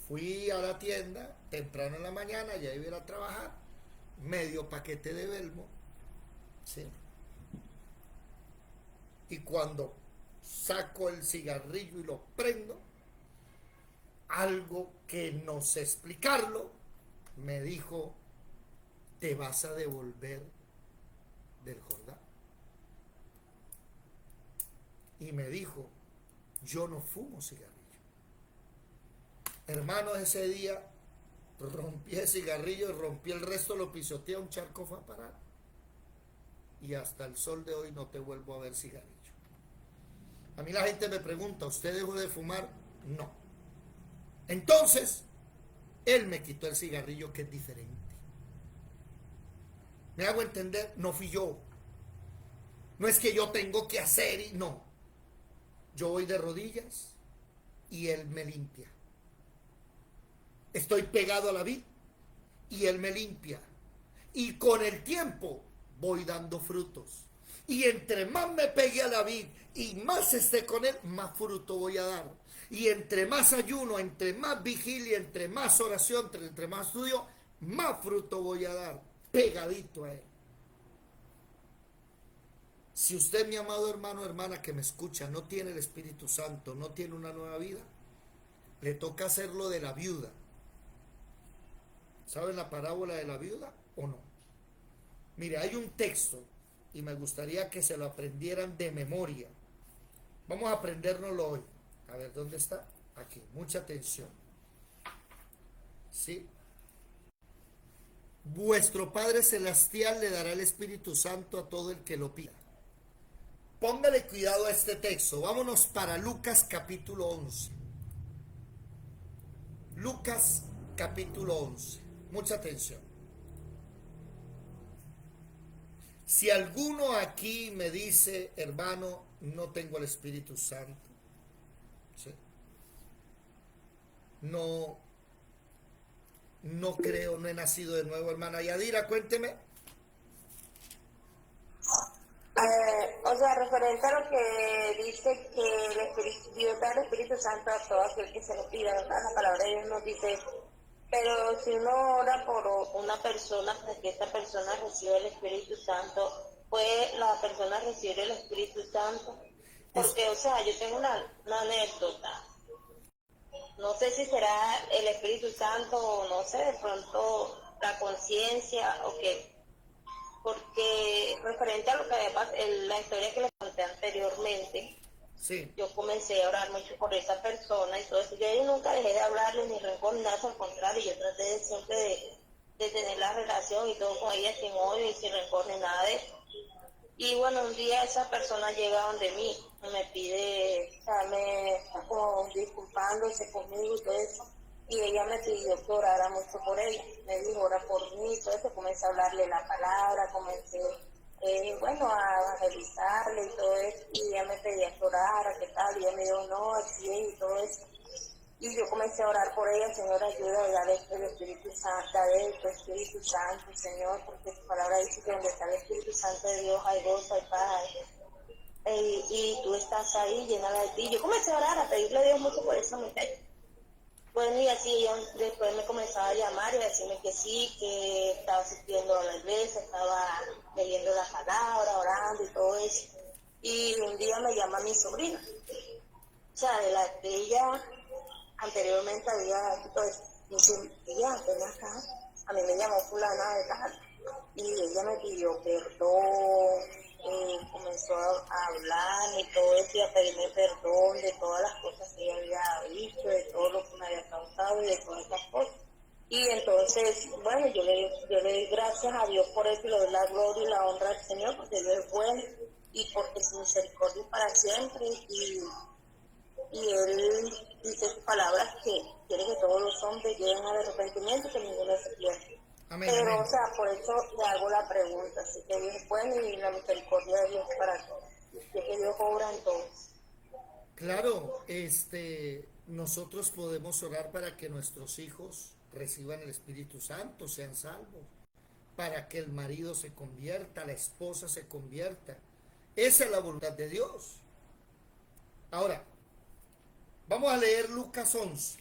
fui a la tienda, temprano en la mañana, ya iba a ir a trabajar, medio paquete de Belmo. ¿Sí? Y cuando saco el cigarrillo y lo prendo, algo que no sé explicarlo, me dijo, te vas a devolver del Jordán. Y me dijo, yo no fumo cigarrillo. Hermanos, ese día rompí el cigarrillo, rompí el resto, lo pisoteé, un charco fue a parar. Y hasta el sol de hoy no te vuelvo a ver cigarrillo. A mí la gente me pregunta, ¿usted dejó de fumar? No. Entonces, él me quitó el cigarrillo, que es diferente. ¿Me hago entender? No fui yo. No es que yo tengo que hacer y no. Yo voy de rodillas y él me limpia. Estoy pegado a la vid y él me limpia. Y con el tiempo voy dando frutos. Y entre más me pegue a la vid y más esté con él, más fruto voy a dar. Y entre más ayuno, entre más vigilia, entre más oración, entre más estudio, más fruto voy a dar, pegadito a él. Si usted, mi amado hermano o hermana que me escucha, no tiene el Espíritu Santo, no tiene una nueva vida, le toca hacer lo de la viuda. ¿Saben la parábola de la viuda o no? Mire, hay un texto y me gustaría que se lo aprendieran de memoria. Vamos a aprendérnoslo hoy. A ver, ¿dónde está? Aquí, mucha atención. ¿Sí? Vuestro Padre Celestial le dará el Espíritu Santo a todo el que lo pida. Póngale cuidado a este texto. Vámonos para Lucas capítulo 11. Lucas capítulo 11. Mucha atención. Si alguno aquí me dice, hermano, no tengo el Espíritu Santo, ¿sí? No creo, no he nacido de nuevo, hermana Yadira, cuénteme. O sea, referente a lo que dice que el Espíritu, Dios da el Espíritu Santo a todo aquel que se lo pida, ¿verdad? La palabra de Dios nos dice, pero si uno ora por una persona para que esta persona reciba el Espíritu Santo, ¿puede la persona recibir el Espíritu Santo? Porque, o sea, yo tengo una anécdota. No sé si será el Espíritu Santo o no sé, de pronto la conciencia o qué. Porque referente a lo que había pasado, la historia que les conté anteriormente, Sí. yo comencé a orar mucho por esa persona y todo eso. Yo nunca dejé de hablarle ni rencor ni nada, al contrario, yo traté de siempre de tener la relación y todo con ella sin odio y sin rencor ni nada de eso. Y bueno, un día esa persona llega donde mí y me pide, o sea, me está como disculpándose conmigo y todo eso. Y ella me pidió que orara mucho por ella. Me dijo, ora por mí y todo eso. Comencé a hablarle la palabra, comencé, bueno, a revisarle y todo eso. Y ella me pedía que orara, qué tal. Y ella me dijo, no, así es y todo eso. Y yo comencé a orar por ella, Señor, ayuda, dale el Espíritu Santo, dale tu Espíritu Santo, Señor, porque tu palabra dice que donde está el Espíritu Santo de Dios hay gozo, hay paz, y tú estás ahí, llenada de ti. Yo comencé a orar, a pedirle a Dios mucho por esa mujer. Bueno, y así ella después me comenzaba a llamar y a decirme que sí, que estaba asistiendo a la iglesia, estaba leyendo la palabra, orando y todo eso. Y un día me llama mi sobrina. O sea, de ella anteriormente había todo eso. Me dice, tía, ven acá. A mí me llamó fulana de tal. Y ella me pidió perdón, comenzó a hablar y todo eso y a pedirme perdón de todas las cosas que ella había visto, de todo lo que me había causado y de todas esas cosas. Y entonces, bueno, yo le doy gracias a Dios por eso y le doy la gloria y la honra al Señor porque Dios es bueno y porque su misericordia es para siempre y Él dice sus palabras que quiere que todos los hombres lleguen al arrepentimiento y que ninguno se pierda. Amén, Pero, amén. o sea, por eso le hago la pregunta, así que Dios es bueno y la misericordia de Dios para todos. Y que Dios obra en todos. Claro, nosotros podemos orar para que nuestros hijos reciban el Espíritu Santo, sean salvos, para que el marido se convierta, la esposa se convierta. Esa es la voluntad de Dios. Ahora, vamos a leer Lucas 11.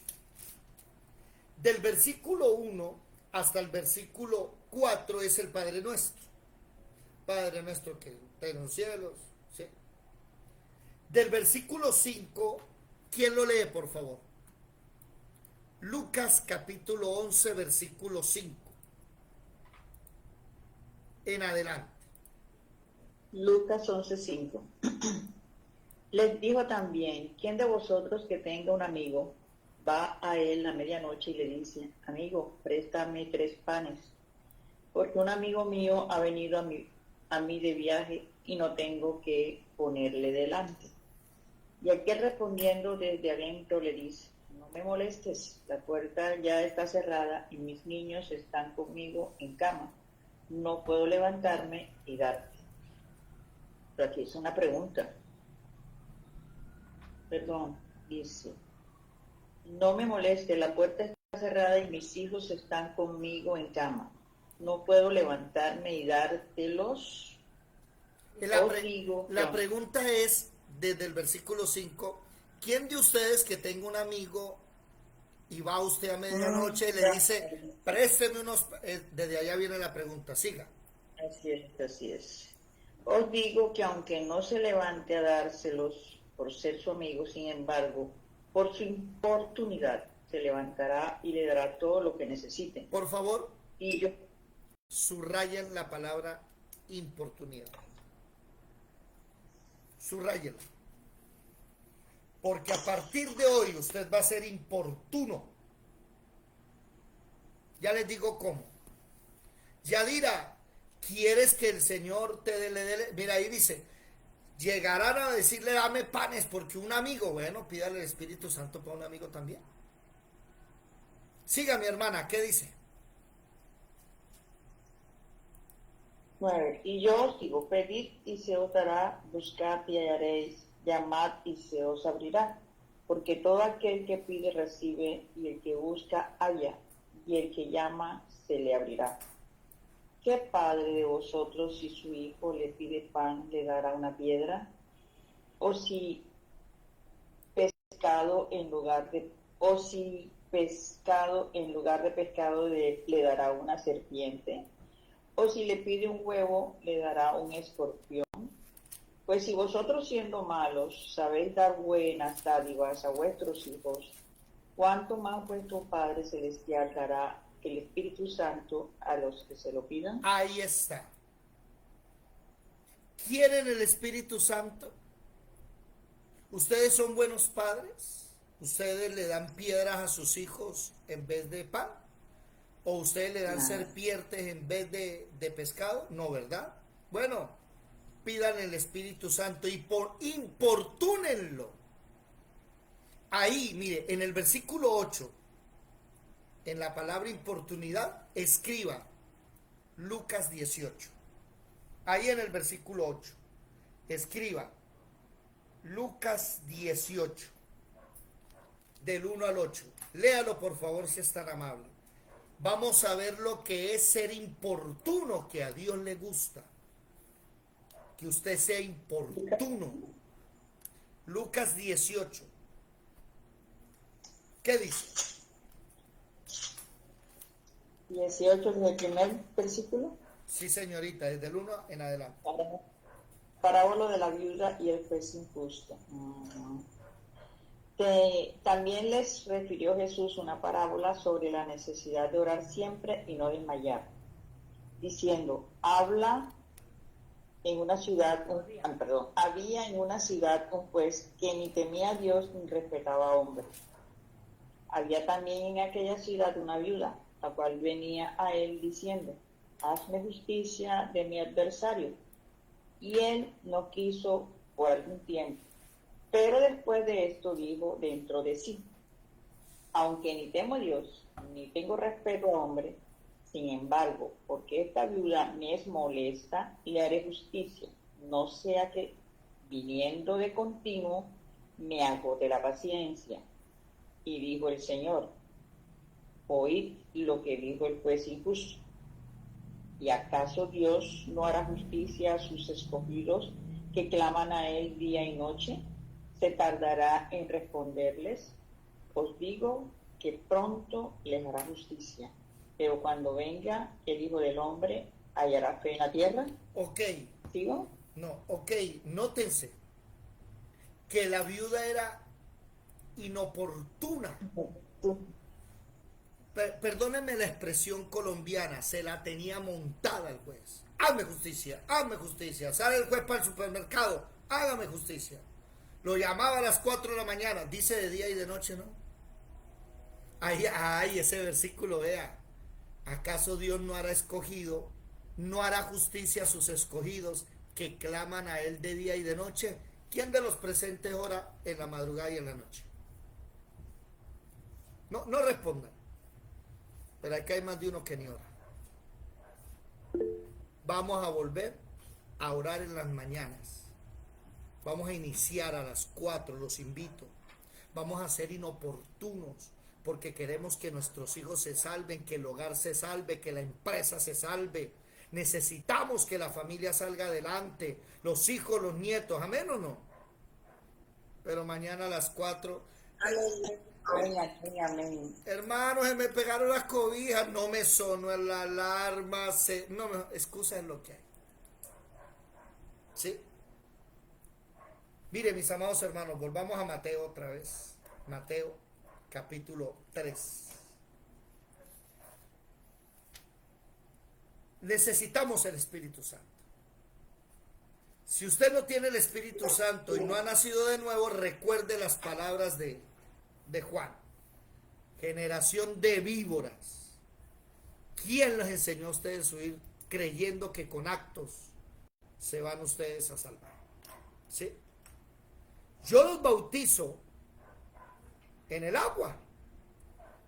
Del versículo 1 hasta el versículo 4 es el Padre Nuestro. Padre nuestro que está en los cielos. ¿Sí? Del versículo 5, ¿quién lo lee, por favor? Lucas capítulo 11, versículo 5. En adelante. Lucas 11:5. Les dijo también, ¿quién de vosotros que tenga un amigo va a él a medianoche y le dice, amigo, préstame 3 panes, porque un amigo mío ha venido a mí de viaje y no tengo que ponerle delante? Y aquel respondiendo desde adentro le dice, no me molestes, la puerta ya está cerrada y mis niños están conmigo en cama, no puedo levantarme y darte. Pero aquí es una pregunta. Perdón, dice, no me moleste, la puerta está cerrada y mis hijos están conmigo en cama. No puedo levantarme y dártelos. La pregunta es, desde el versículo 5, ¿quién de ustedes que tenga un amigo y va usted a medianoche y le dice, présteme unos... desde allá viene la pregunta, siga. Así es, así es. Os digo que aunque no se levante a dárselos por ser su amigo, sin embargo, por su importunidad, se levantará y le dará todo lo que necesiten. Por favor, Y yo, subrayen la palabra importunidad. Subrayelo. Porque a partir de hoy usted va a ser importuno. Ya les digo cómo. Yadira, ¿quieres que el Señor te dé? Mira, ahí dice, llegarán a decirle, dame panes, porque un amigo, bueno, pídale el Espíritu Santo para un amigo también. Siga, mi hermana, ¿qué dice? 9. Y yo os digo, pedid y se os dará, buscad y hallaréis, llamad y se os abrirá. Porque todo aquel que pide recibe, y el que busca halla, y el que llama se le abrirá. ¿Qué padre de vosotros, si su hijo le pide pan, le dará una piedra? O si pescado en lugar de pescado le dará una serpiente? O si le pide un huevo, le dará un escorpión. Pues si vosotros, siendo malos, sabéis dar buenas dádivas a vuestros hijos, ¿cuánto más vuestro Padre Celestial dará el Espíritu Santo a los que se lo pidan? Ahí está. ¿Quieren el Espíritu Santo? ¿Ustedes son buenos padres? ¿Ustedes le dan piedras a sus hijos en vez de pan? ¿O ustedes le dan serpientes en vez de pescado? No, ¿verdad? Bueno, pidan el Espíritu Santo y importúnenlo. Ahí, mire, en el versículo 8, en la palabra importunidad, escriba Lucas 18. Ahí en el versículo 8, escriba Lucas 18, del 1 al 8. Léalo, por favor, si es tan amable. Vamos a ver lo que es ser importuno, que a Dios le gusta. Que usted sea importuno. Lucas 18. ¿Qué dice? 18 es el primer versículo. Sí, señorita, desde el 1 en adelante. Parábola de la viuda y el juez injusto. También les refirió Jesús una parábola sobre la necesidad de orar siempre y no desmayar, diciendo, había en una ciudad un juez que ni temía a Dios ni respetaba a hombre. Había también en aquella ciudad una viuda, la cual venía a él diciendo, hazme justicia de mi adversario. Y él no quiso por algún tiempo. Pero después de esto dijo dentro de sí, aunque ni temo a Dios, ni tengo respeto a hombre, sin embargo, porque esta viuda me es molesta, le haré justicia, no sea que, viniendo de continuo, me agote la paciencia. Y dijo el Señor, oíd lo que dijo el juez injusto. ¿Y acaso Dios no hará justicia a sus escogidos que claman a él día y noche? ¿Se tardará en responderles? Os digo que pronto les hará justicia. Pero cuando venga el Hijo del Hombre, ¿hallará fe en la tierra? Ok. ¿Sigo? No, ok. Nótense que la viuda era inoportuna. Perdónenme la expresión colombiana, se la tenía montada el juez. Hazme justicia, hazme justicia. Sale el juez para el supermercado, hágame justicia. Lo llamaba a las 4 de la mañana, dice de día y de noche, ¿no? Ay, ese versículo, vea. ¿Acaso Dios no hará justicia a sus escogidos que claman a él de día y de noche? ¿Quién de los presentes ora en la madrugada y en la noche? No respondan. Pero aquí hay más de uno que ni ora. Vamos a volver a orar en las mañanas. Vamos a iniciar a las 4, los invito. Vamos a ser inoportunos porque queremos que nuestros hijos se salven, que el hogar se salve, que la empresa se salve. Necesitamos que la familia salga adelante, los hijos, los nietos, ¿amén o no? Pero mañana a las 4... Amén. Hermanos, se me pegaron las cobijas, no me sonó la alarma, excusa es lo que hay. ¿Sí? Mire, mis amados hermanos, volvamos a Mateo otra vez. Mateo, capítulo 3. Necesitamos el Espíritu Santo. Si usted no tiene el Espíritu Santo y no ha nacido de nuevo, recuerde las palabras de Juan. Generación de víboras. ¿Quién les enseñó a ustedes a huir creyendo que con actos se van ustedes a salvar? ¿Sí? Yo los bautizo en el agua,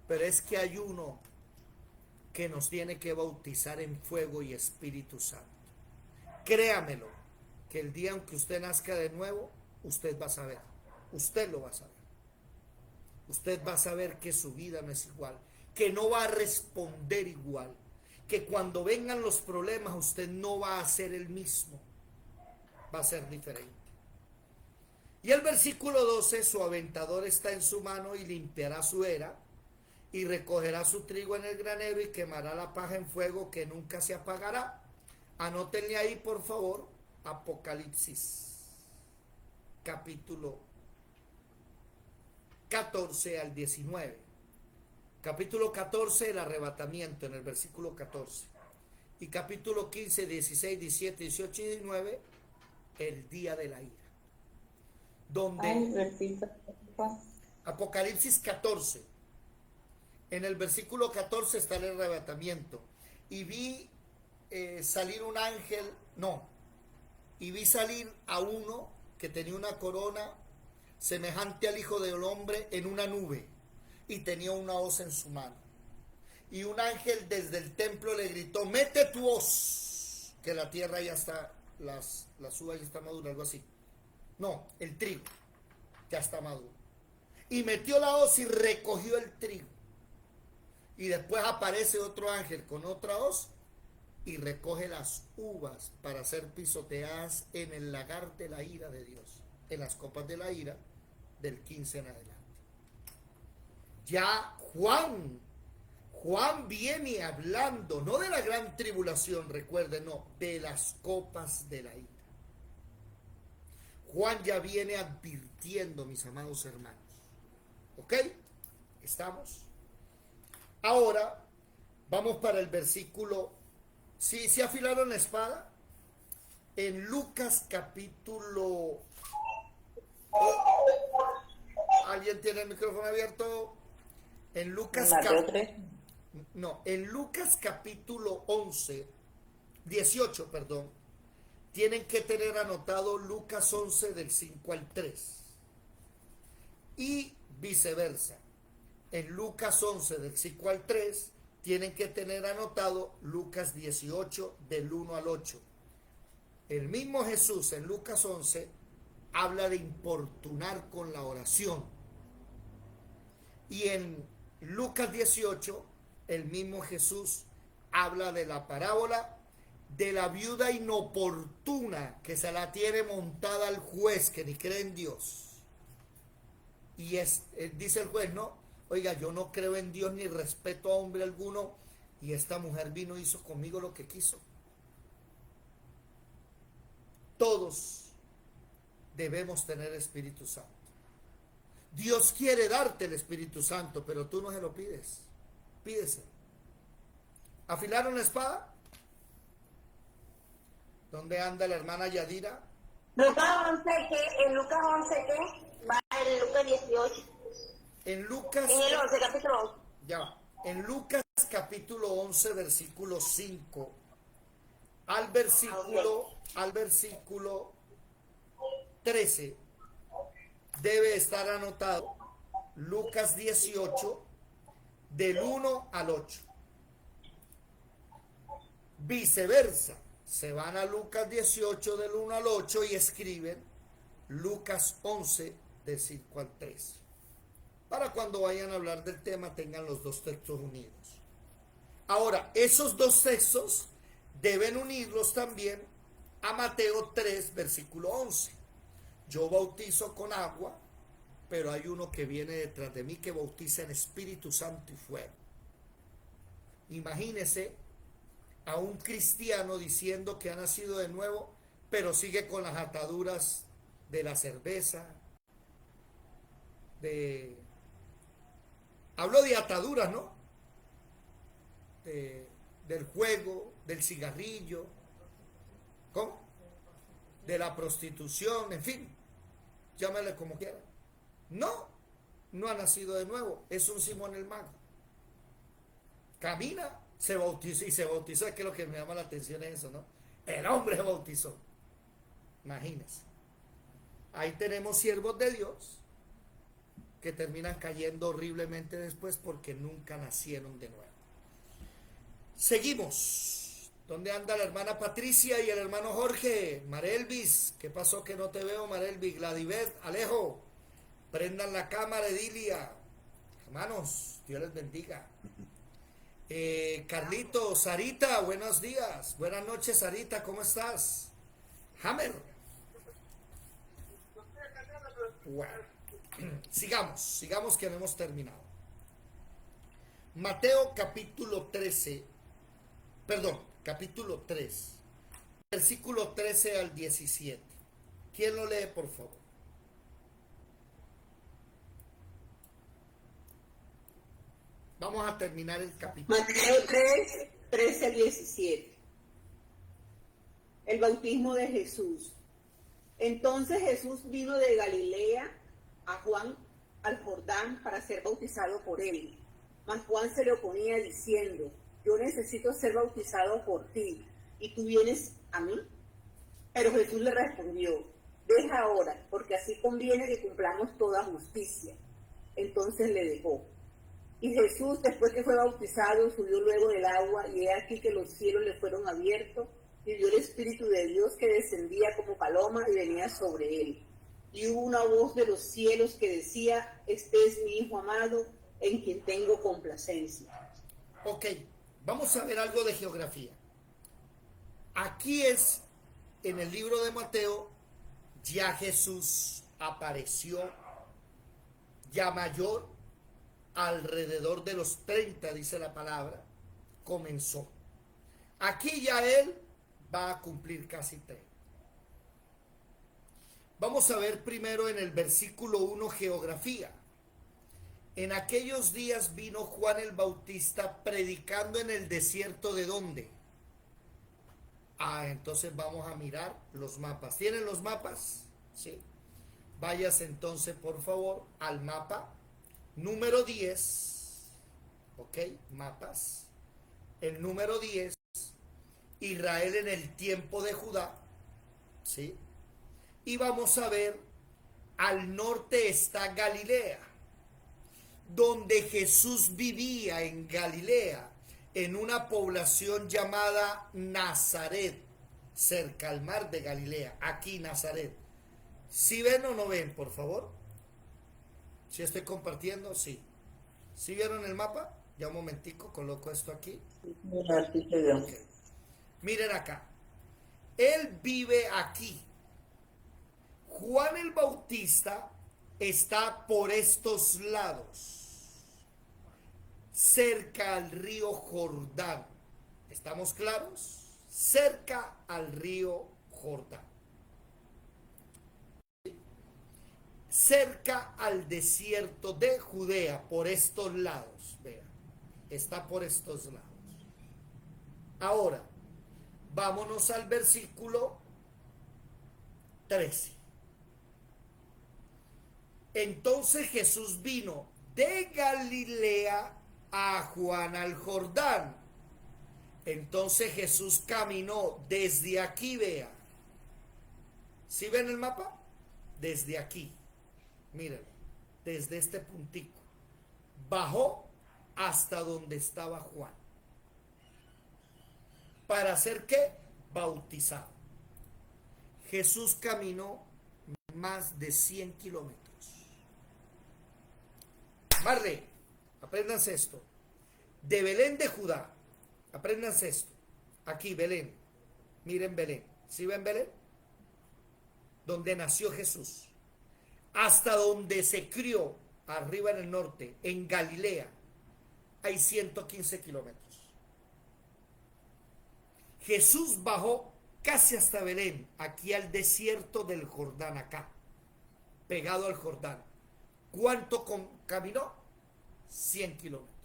pero es que hay uno que nos tiene que bautizar en fuego y Espíritu Santo. Créamelo, que el día en que usted nazca de nuevo, usted va a saber, usted lo va a saber. Usted va a saber que su vida no es igual, que no va a responder igual, que cuando vengan los problemas usted no va a ser el mismo, va a ser diferente. Y el versículo 12, su aventador está en su mano y limpiará su era y recogerá su trigo en el granero y quemará la paja en fuego que nunca se apagará. Anótenle ahí por favor Apocalipsis capítulo 14 al 19. Capítulo 14, el arrebatamiento en el versículo 14. Y capítulo 15, 16, 17, 18 y 19, el día de la ira. Donde Apocalipsis 14, en el versículo 14 está el arrebatamiento. Y vi salir un ángel, y vi salir a uno que tenía una corona semejante al Hijo del Hombre en una nube, y tenía una hoz en su mano. Y un ángel desde el templo le gritó: mete tu hoz, que la tierra ya está, las uvas ya están maduras, algo así. No, el trigo ya está maduro. Y metió la hoz y recogió el trigo. Y después aparece otro ángel con otra hoz y recoge las uvas para ser pisoteadas en el lagar de la ira de Dios, en las copas de la ira del 15 en adelante. Ya Juan viene hablando, no de la gran tribulación, recuerden, no, de las copas de la ira. Juan ya viene advirtiendo, mis amados hermanos. ¿Ok? ¿Estamos? Ahora vamos para el versículo. ¿Sí se afilaron la espada? En Lucas capítulo... ¿Alguien tiene el micrófono abierto? En Lucas en Lucas capítulo 18, perdón. Tienen que tener anotado Lucas 11 del 5 al 3. Y viceversa. En Lucas 11 del 5 al 3 tienen que tener anotado Lucas 18 del 1 al 8. El mismo Jesús en Lucas 11 habla de importunar con la oración. Y en Lucas 18, el mismo Jesús habla de la parábola de la viuda inoportuna que se la tiene montada al juez que ni cree en Dios. Y dice el juez, no, oiga, yo no creo en Dios ni respeto a hombre alguno, y esta mujer vino y hizo conmigo lo que quiso. Todos debemos tener Espíritu Santo. Dios quiere darte el Espíritu Santo, pero tú no se lo pides. Pídese. ¿Afilaron la espada? ¿Dónde anda la hermana Yadira? Lucas 11, ¿qué? En Lucas 11, ¿qué? Va en Lucas 18. En Lucas... En el 11, capítulo 11. Ya va. En Lucas capítulo 11, versículo 5, al versículo 13, debe estar anotado Lucas 18, del 1 al 8. Viceversa, se van a Lucas 18, del 1 al 8 y escriben Lucas 11, del 5 al 13. Para cuando vayan a hablar del tema tengan los dos textos unidos. Ahora, esos dos textos deben unirlos también a Mateo 3, versículo 11. Yo bautizo con agua, pero hay uno que viene detrás de mí que bautiza en Espíritu Santo y fuego. Imagínese a un cristiano diciendo que ha nacido de nuevo, pero sigue con las ataduras de la cerveza, hablo de ataduras, ¿no? Del juego, del cigarrillo, ¿cómo? de la prostitución, en fin, llámale como quiera. No, no ha nacido de nuevo, es un Simón el Mago. Camina, se bautizó y se bautizó, es que lo que me llama la atención es eso, ¿no? El hombre se bautizó. Imagínense. Ahí tenemos siervos de Dios que terminan cayendo horriblemente después porque nunca nacieron de nuevo. Seguimos. ¿Dónde anda la hermana Patricia y el hermano Jorge? Marelvis, ¿qué pasó que no te veo, Marelvis? Gladibet, Alejo, prendan la cámara, Edilia. Hermanos, Dios les bendiga. Carlito, Sarita, buenos días. Buenas noches, Sarita, ¿cómo estás? Hammer. Bueno, sigamos que no hemos terminado. Mateo capítulo 13, capítulo 3, versículo 13 al 17. ¿Quién lo lee, por favor? Vamos a terminar el capítulo. Mateo 3, 13 al 17. El bautismo de Jesús. Entonces Jesús vino de Galilea a Juan al Jordán para ser bautizado por él. Mas Juan se le oponía diciendo: yo necesito ser bautizado por ti, ¿y tú vienes a mí? Pero Jesús le respondió: deja ahora, porque así conviene que cumplamos toda justicia. Entonces le dejó. Y Jesús, después que fue bautizado, subió luego del agua, y he aquí que los cielos le fueron abiertos, y vio el Espíritu de Dios que descendía como paloma y venía sobre él. Y hubo una voz de los cielos que decía: este es mi Hijo amado, en quien tengo complacencia. Ok, vamos a ver algo de geografía. Aquí es, en el libro de Mateo, ya Jesús apareció, ya mayor, alrededor de los 30, dice la palabra, comenzó. Aquí ya él va a cumplir casi 30. Vamos a ver primero en el versículo 1 geografía. En aquellos días vino Juan el Bautista predicando en el desierto ¿de dónde? Entonces vamos a mirar los mapas. ¿Tienen los mapas? Sí. Váyase entonces por favor al mapa número 10. Ok, mapas. El número 10. Israel en el tiempo de Judá. ¿Sí? Y vamos a ver, al norte está Galilea, donde Jesús vivía en Galilea, en una población llamada Nazaret, cerca al mar de Galilea, aquí Nazaret. ¿Sí ven o no ven, por favor? ¿Sí estoy compartiendo? Sí. ¿Sí vieron el mapa? Ya un momentico, coloco esto aquí. Okay. Miren acá. Él vive aquí. Juan el Bautista está por estos lados, cerca al río Jordán. ¿Estamos claros? Cerca al río Jordán. Cerca al desierto de Judea, por estos lados. Vean, está por estos lados. Ahora, vámonos al versículo 13. Entonces Jesús vino de Galilea a Juan al Jordán. Entonces Jesús caminó desde aquí, vea. ¿Sí ven el mapa? Desde aquí. Miren, desde este puntico. Bajó hasta donde estaba Juan. ¿Para hacer qué? Bautizado. Jesús caminó más de 100 kilómetros. Marley, apréndanse esto. De Belén de Judá, apréndanse esto. Aquí, Belén. Miren Belén. ¿Sí ven Belén? Donde nació Jesús. Hasta donde se crió, arriba en el norte, en Galilea, hay 115 kilómetros. Jesús bajó casi hasta Belén, aquí al desierto del Jordán, acá, pegado al Jordán. ¿Cuánto caminó? 100 kilómetros.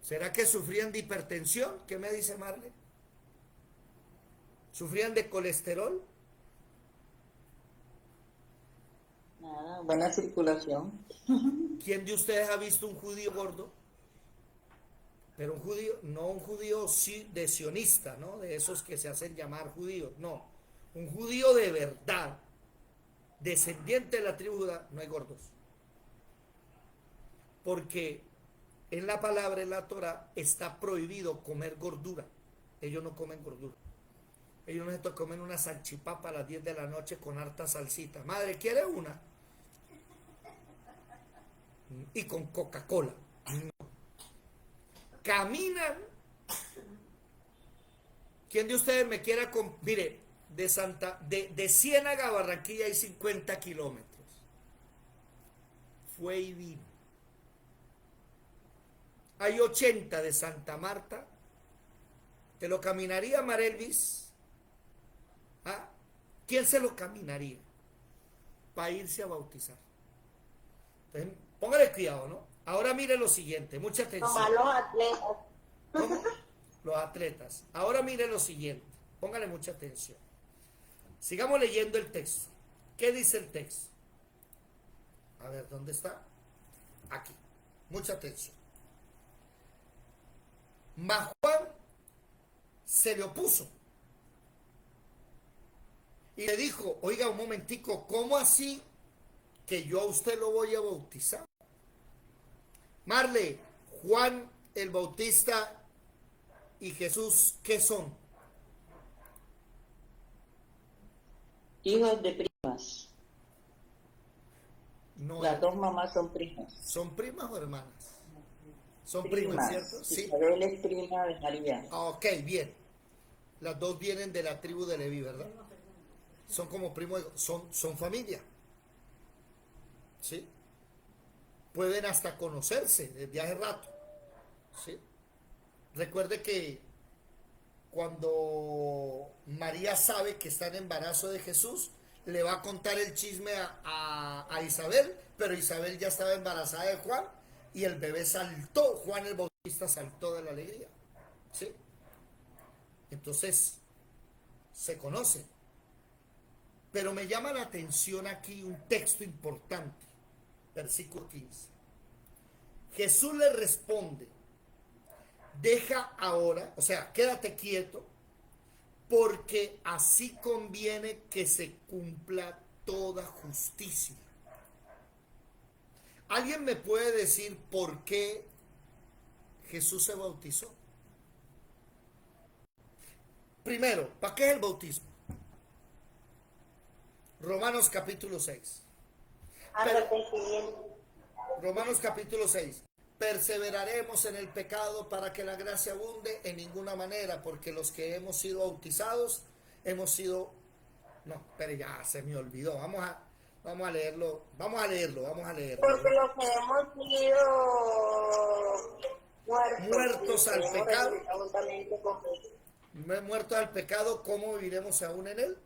¿Será que sufrían de hipertensión? ¿Qué me dice Marley? ¿Sufrían de colesterol? Nada, buena circulación. ¿Quién de ustedes ha visto un judío gordo? Pero un judío, no un judío de sionista, ¿no? De esos que se hacen llamar judíos, no. Un judío de verdad, descendiente de la tribu Judá, no hay gordos. Porque en la palabra, en la Torah, está prohibido comer gordura. Ellos no comen gordura. Ellos no se comen una salchipapa a las 10 de la noche con harta salsita. Madre, ¿quiere una? Y con Coca-Cola. No. Caminan. ¿Quién de ustedes me quiera mire, de Ciénaga a Barranquilla hay 50 kilómetros. Fue y vino. Hay 80 de Santa Marta. ¿Te lo caminaría, Marelvis? ¿Ah? ¿Quién se lo caminaría para irse a bautizar? Entonces, póngale cuidado, ¿no? Ahora mire lo siguiente, mucha atención. Como a los atletas. ¿Cómo? Los atletas. Ahora mire lo siguiente, póngale mucha atención. Sigamos leyendo el texto. ¿Qué dice el texto? A ver, ¿dónde está? Aquí. Mucha atención. Mas Juan se le opuso y le dijo, oiga un momentico, ¿cómo así que yo a usted lo voy a bautizar? Marle, Juan el Bautista y Jesús, ¿qué son? Hijos de primas. No, Las dos mamás son primas. ¿son primas o hermanas? Son primas, ¿cierto? Sí. Isabel es prima de María. Ah, ok, bien. Las dos vienen de la tribu de Leví, ¿verdad? Son como primos, son familia. ¿Sí? Pueden hasta conocerse desde hace rato. ¿Sí? Recuerde que cuando María sabe que está en embarazo de Jesús, le va a contar el chisme a Isabel, pero Isabel ya estaba embarazada de Juan y el bebé saltó, Juan el Bautista saltó de la alegría. ¿Sí? Entonces, se conocen. Pero me llama la atención aquí un texto importante, versículo 15. Jesús le responde, deja ahora, o sea, quédate quieto, porque así conviene que se cumpla toda justicia. ¿Alguien me puede decir por qué Jesús se bautizó? Primero, ¿para qué es el bautismo? Romanos capítulo 6. Arrepentimiento. Romanos capítulo 6. Perseveraremos en el pecado para que la gracia abunde en ninguna manera, porque los que hemos sido bautizados, hemos sido... No, pero ya se me olvidó. Vamos a leerlo. Porque los que hemos sido muertos al pecado. Juntamente con Jesús. Muertos al pecado, ¿cómo viviremos aún en él?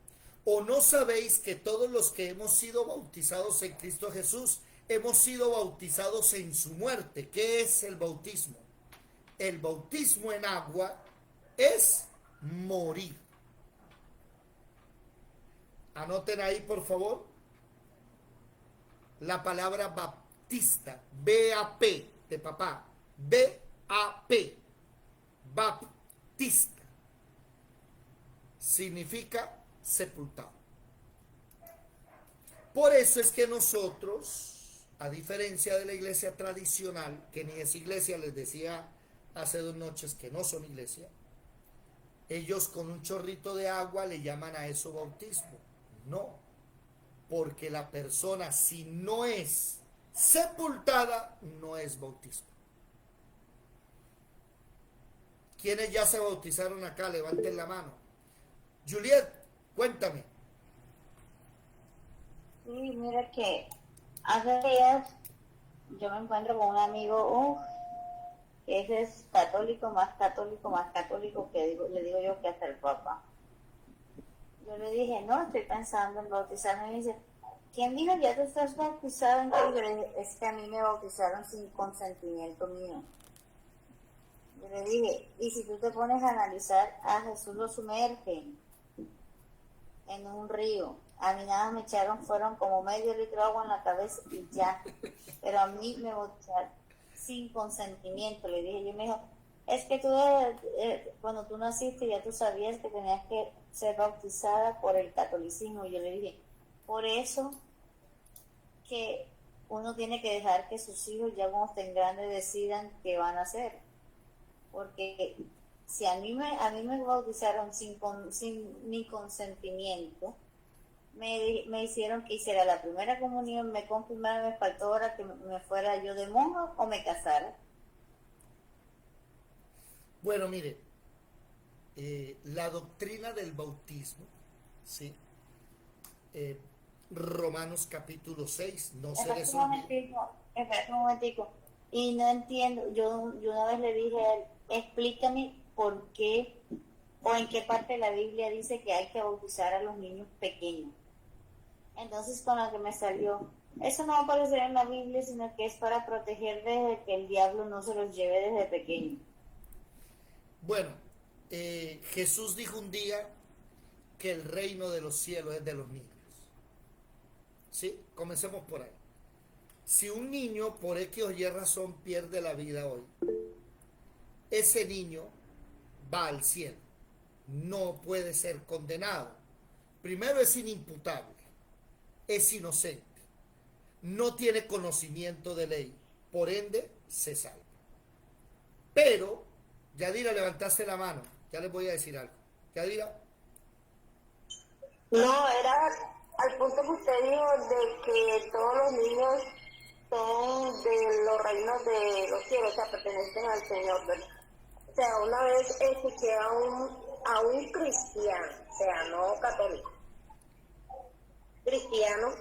¿O no sabéis que todos los que hemos sido bautizados en Cristo Jesús, hemos sido bautizados en su muerte? ¿Qué es el bautismo? El bautismo en agua es morir. Anoten ahí, por favor, la palabra baptista, B-A-P, de papá, B-A-P, baptista, significa sepultado. Por eso es que nosotros, a diferencia de la iglesia tradicional, que ni es iglesia, les decía hace 2 noches que no son iglesia, ellos con un chorrito de agua le llaman a eso bautismo. No, porque la persona, si no es sepultada, no es bautismo. ¿Quiénes ya se bautizaron acá? Levanten la mano. Juliet, cuéntame. Sí, mira que hace días yo me encuentro con un amigo, que ese es católico, más que le digo yo que hasta el Papa. Yo le dije, no, estoy pensando en bautizarme. Y me dice, ¿quién dijo ya te estás bautizado? Entonces yo le dije, es que a mí me bautizaron sin consentimiento mío. Yo le dije, y si tú te pones a analizar, a Jesús lo sumergen. en un río. A mí nada me echaron, fueron como medio litro de agua en la cabeza y ya. Pero a mí me bautizaron sin consentimiento. Le dije, yo me dijo, es que tú cuando tú naciste ya tú sabías que tenías que ser bautizada por el catolicismo. Y yo le dije, por eso que uno tiene que dejar que sus hijos ya cuando estén grandes decidan qué van a hacer. Porque si a mí me bautizaron sin mi consentimiento, me hicieron que hiciera la primera comunión, me confirmaron, me faltó ahora que me fuera yo de monja o me casara. Bueno, mire, la doctrina del bautismo, ¿sí? Romanos capítulo 6, no se les olvide. Espérate un momentico. Y no entiendo, yo una vez le dije a él, explícame por qué o en qué parte de la Biblia dice que hay que bautizar a los niños pequeños. Entonces con lo que me salió, eso no va a aparecer en la Biblia, sino que es para proteger desde que el diablo no se los lleve desde pequeño. Bueno, Jesús dijo un día que el reino de los cielos es de los niños. ¿Sí? Comencemos por ahí. Si un niño por X o Y razón pierde la vida hoy, ese niño va al cielo. No puede ser condenado. Primero, es inimputable, es inocente, no tiene conocimiento de ley, por ende se salva. Pero Yadira, levantaste la mano, ya les voy a decir algo. Yadira. No, era al punto que usted dijo de que todos los niños son de los reinos de los cielos, o sea, pertenecen al Señor, ¿verdad? O sea, una vez escuché a un cristiano, o sea, no católico, cristiano,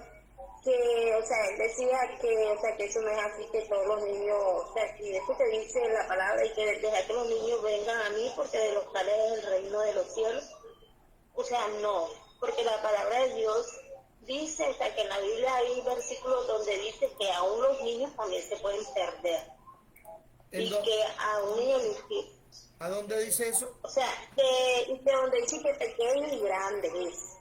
que, o sea, él decía que, o sea, que eso no es así, que todos los niños, o sea, que eso que dice la palabra y que deja que los niños vengan a mí porque de los tales es el reino de los cielos, o sea, no, porque la palabra de Dios dice, o sea, que en la Biblia hay versículos donde dice que aún los niños también se pueden perder y que a un niño ¿A dónde dice eso? o sea, que donde dice que pequeño y grande es.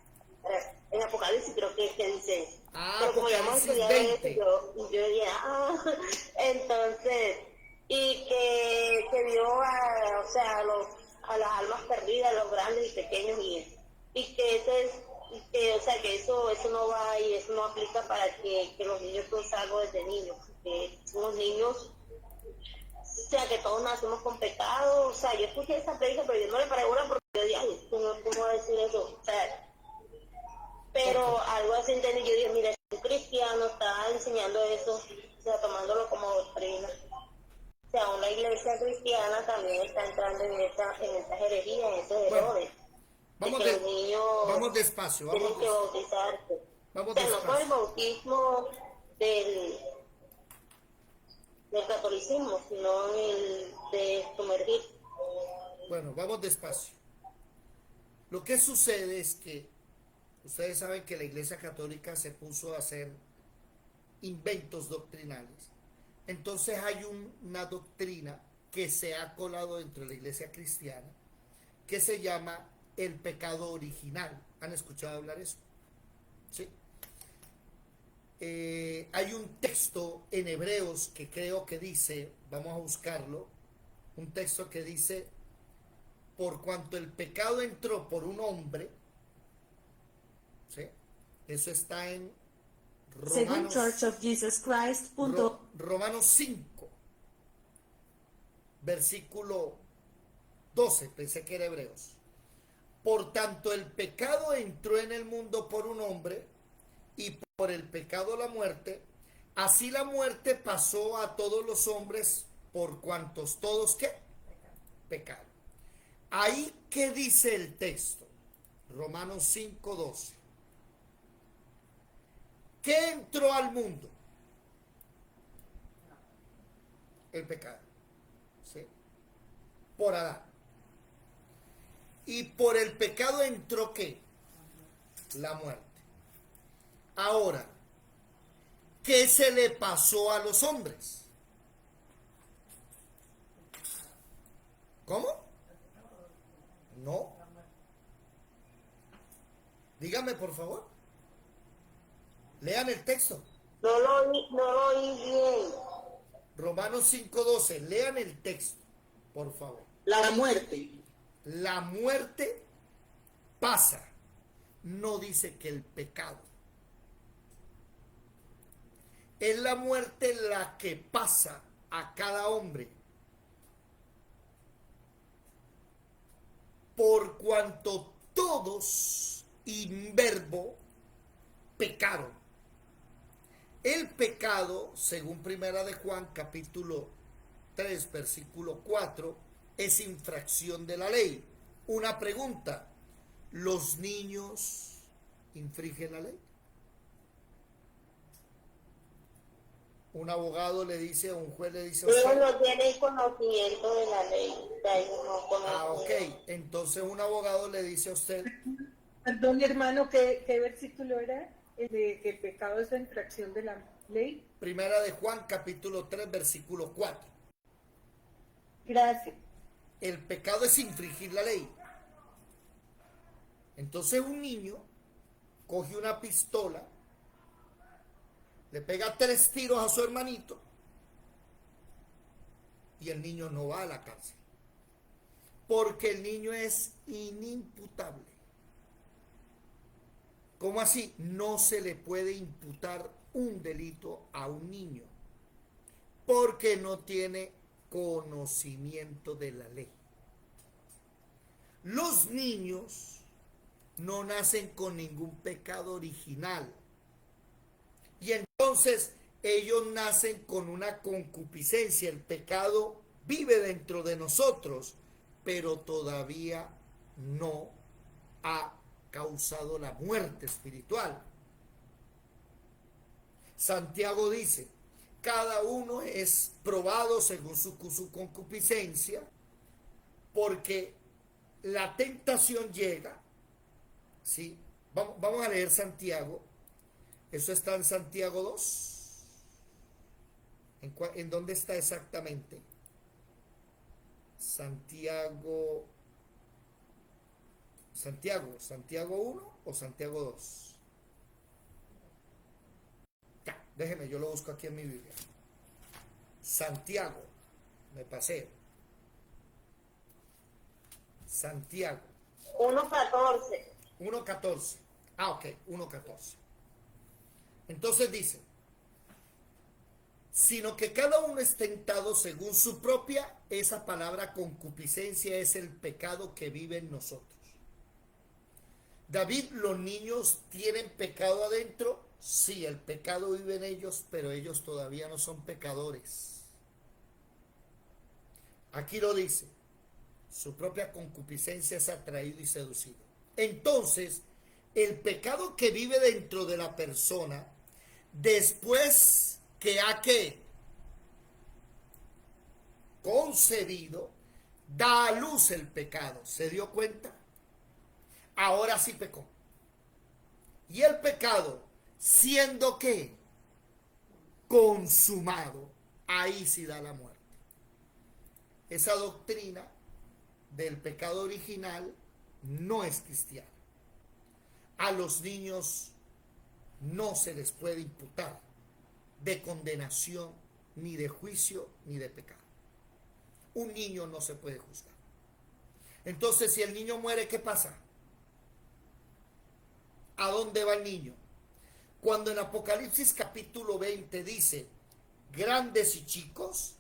En Apocalipsis creo que dice eso. Pero como ya hemos estudiado eso, yo diría, entonces, y que vio o sea, a las almas perdidas, los grandes y pequeños y eso. Y que eso es, y que, o sea, que eso no va y eso no aplica para que los niños son salvos desde niños. Que somos niños, o sea, que todos nacemos con pecado. O sea, yo escuché esa predica, pero yo no le paré bola porque yo dije, ay, ¿cómo decir eso? O sea, pero algo así entendí, yo dije, mira, un cristiano está enseñando eso, o sea, tomándolo como doctrina. O sea, una iglesia cristiana también está entrando en esa herejía, en esos errores. Vamos despacio, tienen que bautizarse. O sea, no por el bautismo del catolicismo, sino el de sumergir. Bueno, vamos despacio. Lo que sucede es que ustedes saben que la Iglesia Católica se puso a hacer inventos doctrinales. Entonces hay una doctrina que se ha colado dentro de la Iglesia cristiana que se llama el pecado original. ¿Han escuchado hablar eso? Sí. Hay un texto en Hebreos que creo que dice, vamos a buscarlo, un texto que dice, por cuanto el pecado entró por un hombre, ¿sí? Eso está en Romanos, Romanos 5, versículo 12, pensé que era Hebreos. Por tanto, el pecado entró en el mundo por un hombre, y por el pecado la muerte, así la muerte pasó a todos los hombres, por cuantos todos, ¿qué? Pecaron. Ahí, ¿qué dice el texto? Romanos 5:12. ¿Qué entró al mundo? El pecado. ¿Sí? Por Adán. Y por el pecado entró ¿qué? La muerte. Ahora, ¿qué se le pasó a los hombres? ¿Cómo? No. Dígame, por favor. Lean el texto. No lo oí bien. Romanos 5:12. Lean el texto, por favor. La muerte. La muerte pasa. No dice que el pecado. Es la muerte la que pasa a cada hombre. Por cuanto todos, in verbo, pecaron. El pecado, según Primera de Juan, capítulo 3, versículo 4, es infracción de la ley. Una pregunta: ¿los niños infringen la ley? Un abogado le dice, un juez le dice a Ellos usted, no tienen conocimiento de la ley. O sea, ellos no ok, conocen. entonces un abogado le dice a usted, Perdón, hermano, ¿qué versículo era? El de que el pecado es la infracción de la ley. Primera de Juan, capítulo 3, versículo 4. Gracias. El pecado es infringir la ley. Entonces un niño coge una pistola, le pega 3 tiros a su hermanito y el niño no va a la cárcel. Porque el niño es inimputable. ¿Cómo así? No se le puede imputar un delito a un niño porque no tiene conocimiento de la ley. Los niños no nacen con ningún pecado original y entonces ellos nacen con una concupiscencia. El pecado vive dentro de nosotros, pero todavía no ha causado la muerte espiritual. Santiago dice, cada uno es probado según su concupiscencia, porque la tentación llega, ¿sí? Vamos a leer Santiago. Eso está en Santiago 2. ¿En dónde está exactamente? Santiago 1 o Santiago 2. Ya, déjeme, yo lo busco aquí en mi Biblia. Santiago, me pasé. Santiago 1:14. 1:14. Ah, ok, 1:14. Entonces dice, sino que cada uno es tentado según su propia, esa palabra concupiscencia es el pecado que vive en nosotros. David, ¿los niños tienen pecado adentro? Sí, el pecado vive en ellos, pero ellos todavía no son pecadores. Aquí lo dice, su propia concupiscencia es atraído y seducido. Entonces, el pecado que vive dentro de la persona, después que ha concebido, da a luz el pecado. ¿Se dio cuenta? Ahora sí pecó. Y el pecado, siendo que consumado, ahí sí da la muerte. Esa doctrina del pecado original no es cristiana. A los niños no se les puede imputar de condenación, ni de juicio, ni de pecado. Un niño no se puede juzgar. Entonces, si el niño muere, ¿qué pasa? ¿A dónde va el niño? Cuando en Apocalipsis capítulo 20 dice grandes y chicos,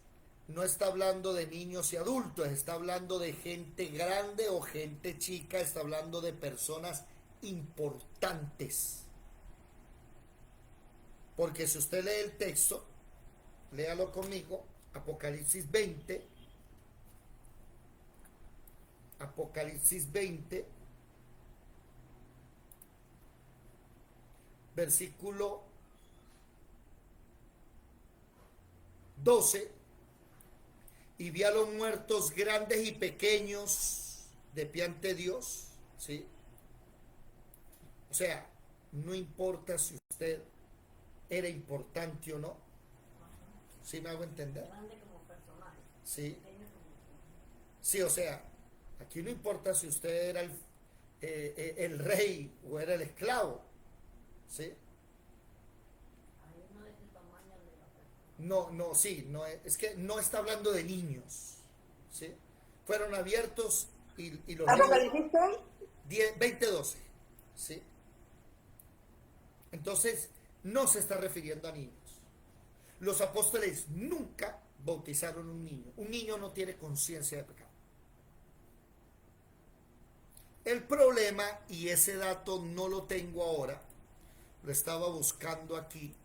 no está hablando de niños y adultos, está hablando de gente grande o gente chica, está hablando de personas importantes. Porque si usted lee el texto, léalo conmigo, Apocalipsis 20, versículo 12, y vi a los muertos grandes y pequeños de pie ante Dios, ¿sí? O sea, no importa si usted era importante o no. ¿Sí me hago entender? Sí. Sí, o sea, aquí no importa si usted era el rey o era el esclavo, ¿sí? No, no, sí, no, es que no está hablando de niños, ¿sí? Fueron abiertos y los Apocalipsis 20:12, ¿sí? Entonces, no se está refiriendo a niños. Los apóstoles nunca bautizaron un niño. Un niño no tiene conciencia de pecado. El problema, y ese dato no lo tengo ahora, lo estaba buscando aquí.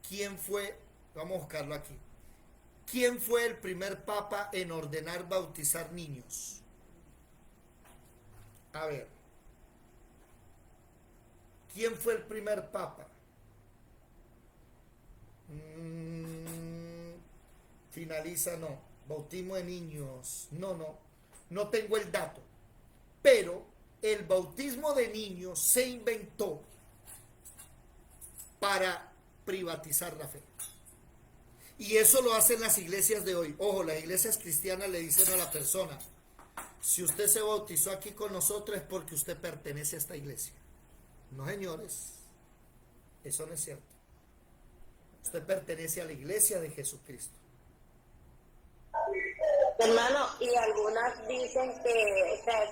¿Quién fue? Vamos a buscarlo aquí. ¿Quién fue el primer papa en ordenar bautizar niños? A ver. ¿Quién fue el primer papa? Finaliza, no. Bautismo de niños. No tengo el dato. Pero el bautismo de niños se inventó para privatizar la fe. Y eso lo hacen las iglesias de hoy. Ojo, las iglesias cristianas le dicen a la persona, si usted se bautizó aquí con nosotros es porque usted pertenece a esta iglesia. No, señores, eso no es cierto. Usted pertenece a la iglesia de Jesucristo. Hermano, y algunas dicen que, o sea,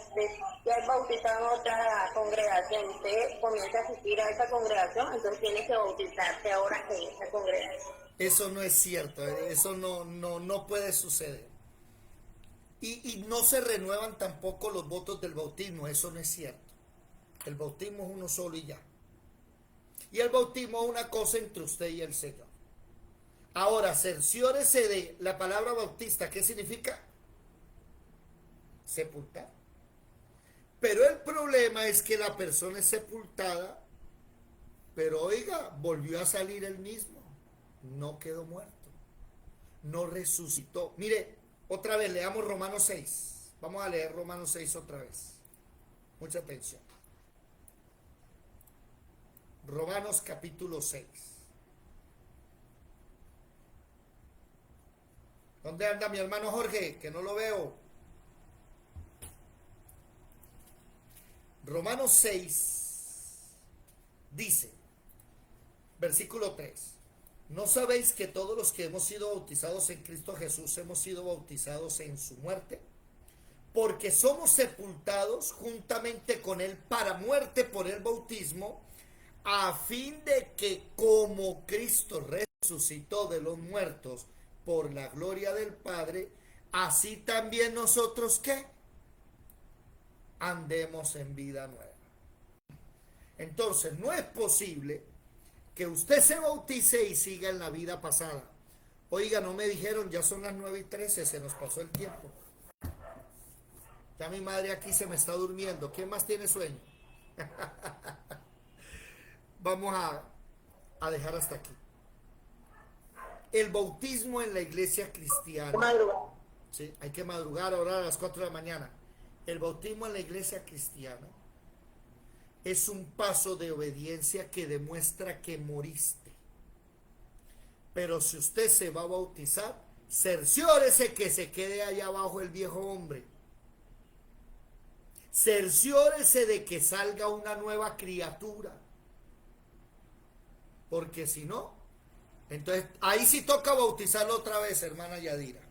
ya es bautizado en otra congregación. Usted comienza a asistir a esa congregación, entonces tiene que bautizarse ahora en esa congregación. Eso no es cierto, eso no puede suceder. Y no se renuevan tampoco los votos del bautismo, eso no es cierto. El bautismo es uno solo y ya. Y el bautismo es una cosa entre usted y el Señor. Ahora, cerciórese de la palabra bautista, ¿qué significa? Sepultar. Pero el problema es que la persona es sepultada, pero oiga, volvió a salir él mismo. No quedó muerto. No resucitó. Mire, otra vez, leamos Romanos 6. Vamos a leer Romanos 6 otra vez. Mucha atención. Romanos capítulo 6. ¿Dónde anda mi hermano Jorge? Que no lo veo. Romanos 6 dice, versículo 3. ¿No sabéis que todos los que hemos sido bautizados en Cristo Jesús hemos sido bautizados en su muerte? Porque somos sepultados juntamente con él para muerte por el bautismo, a fin de que como Cristo resucitó de los muertos por la gloria del Padre, así también nosotros ¿qué? Andemos en vida nueva. Entonces, no es posible que usted se bautice y siga en la vida pasada. Oiga, no me dijeron, ya son las 9:13, se nos pasó el tiempo. Ya mi madre aquí se me está durmiendo. ¿Quién más tiene sueño? Vamos a dejar hasta aquí. El bautismo en la iglesia cristiana. Sí, hay que madrugar, orar a las 4 de la mañana. El bautismo en la iglesia cristiana es un paso de obediencia que demuestra que moriste. Pero si usted se va a bautizar, cerciórese que se quede allá abajo el viejo hombre. Cerciórese de que salga una nueva criatura. Porque si no, entonces ahí sí toca bautizarlo otra vez, hermana Yadira.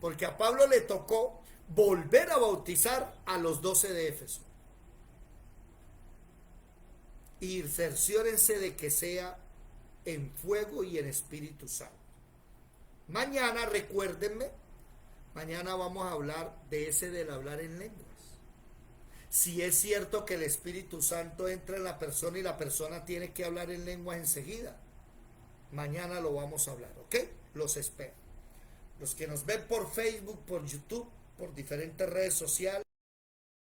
Porque a Pablo le tocó volver a bautizar a los 12 de Éfeso. Y cerciórense de que sea en fuego y en Espíritu Santo. Mañana, recuérdenme, mañana vamos a hablar de ese del hablar en lenguas. Si es cierto que el Espíritu Santo entra en la persona y la persona tiene que hablar en lenguas enseguida. Mañana lo vamos a hablar, ¿ok? Los espero. Los que nos ven por Facebook, por YouTube, por diferentes redes sociales.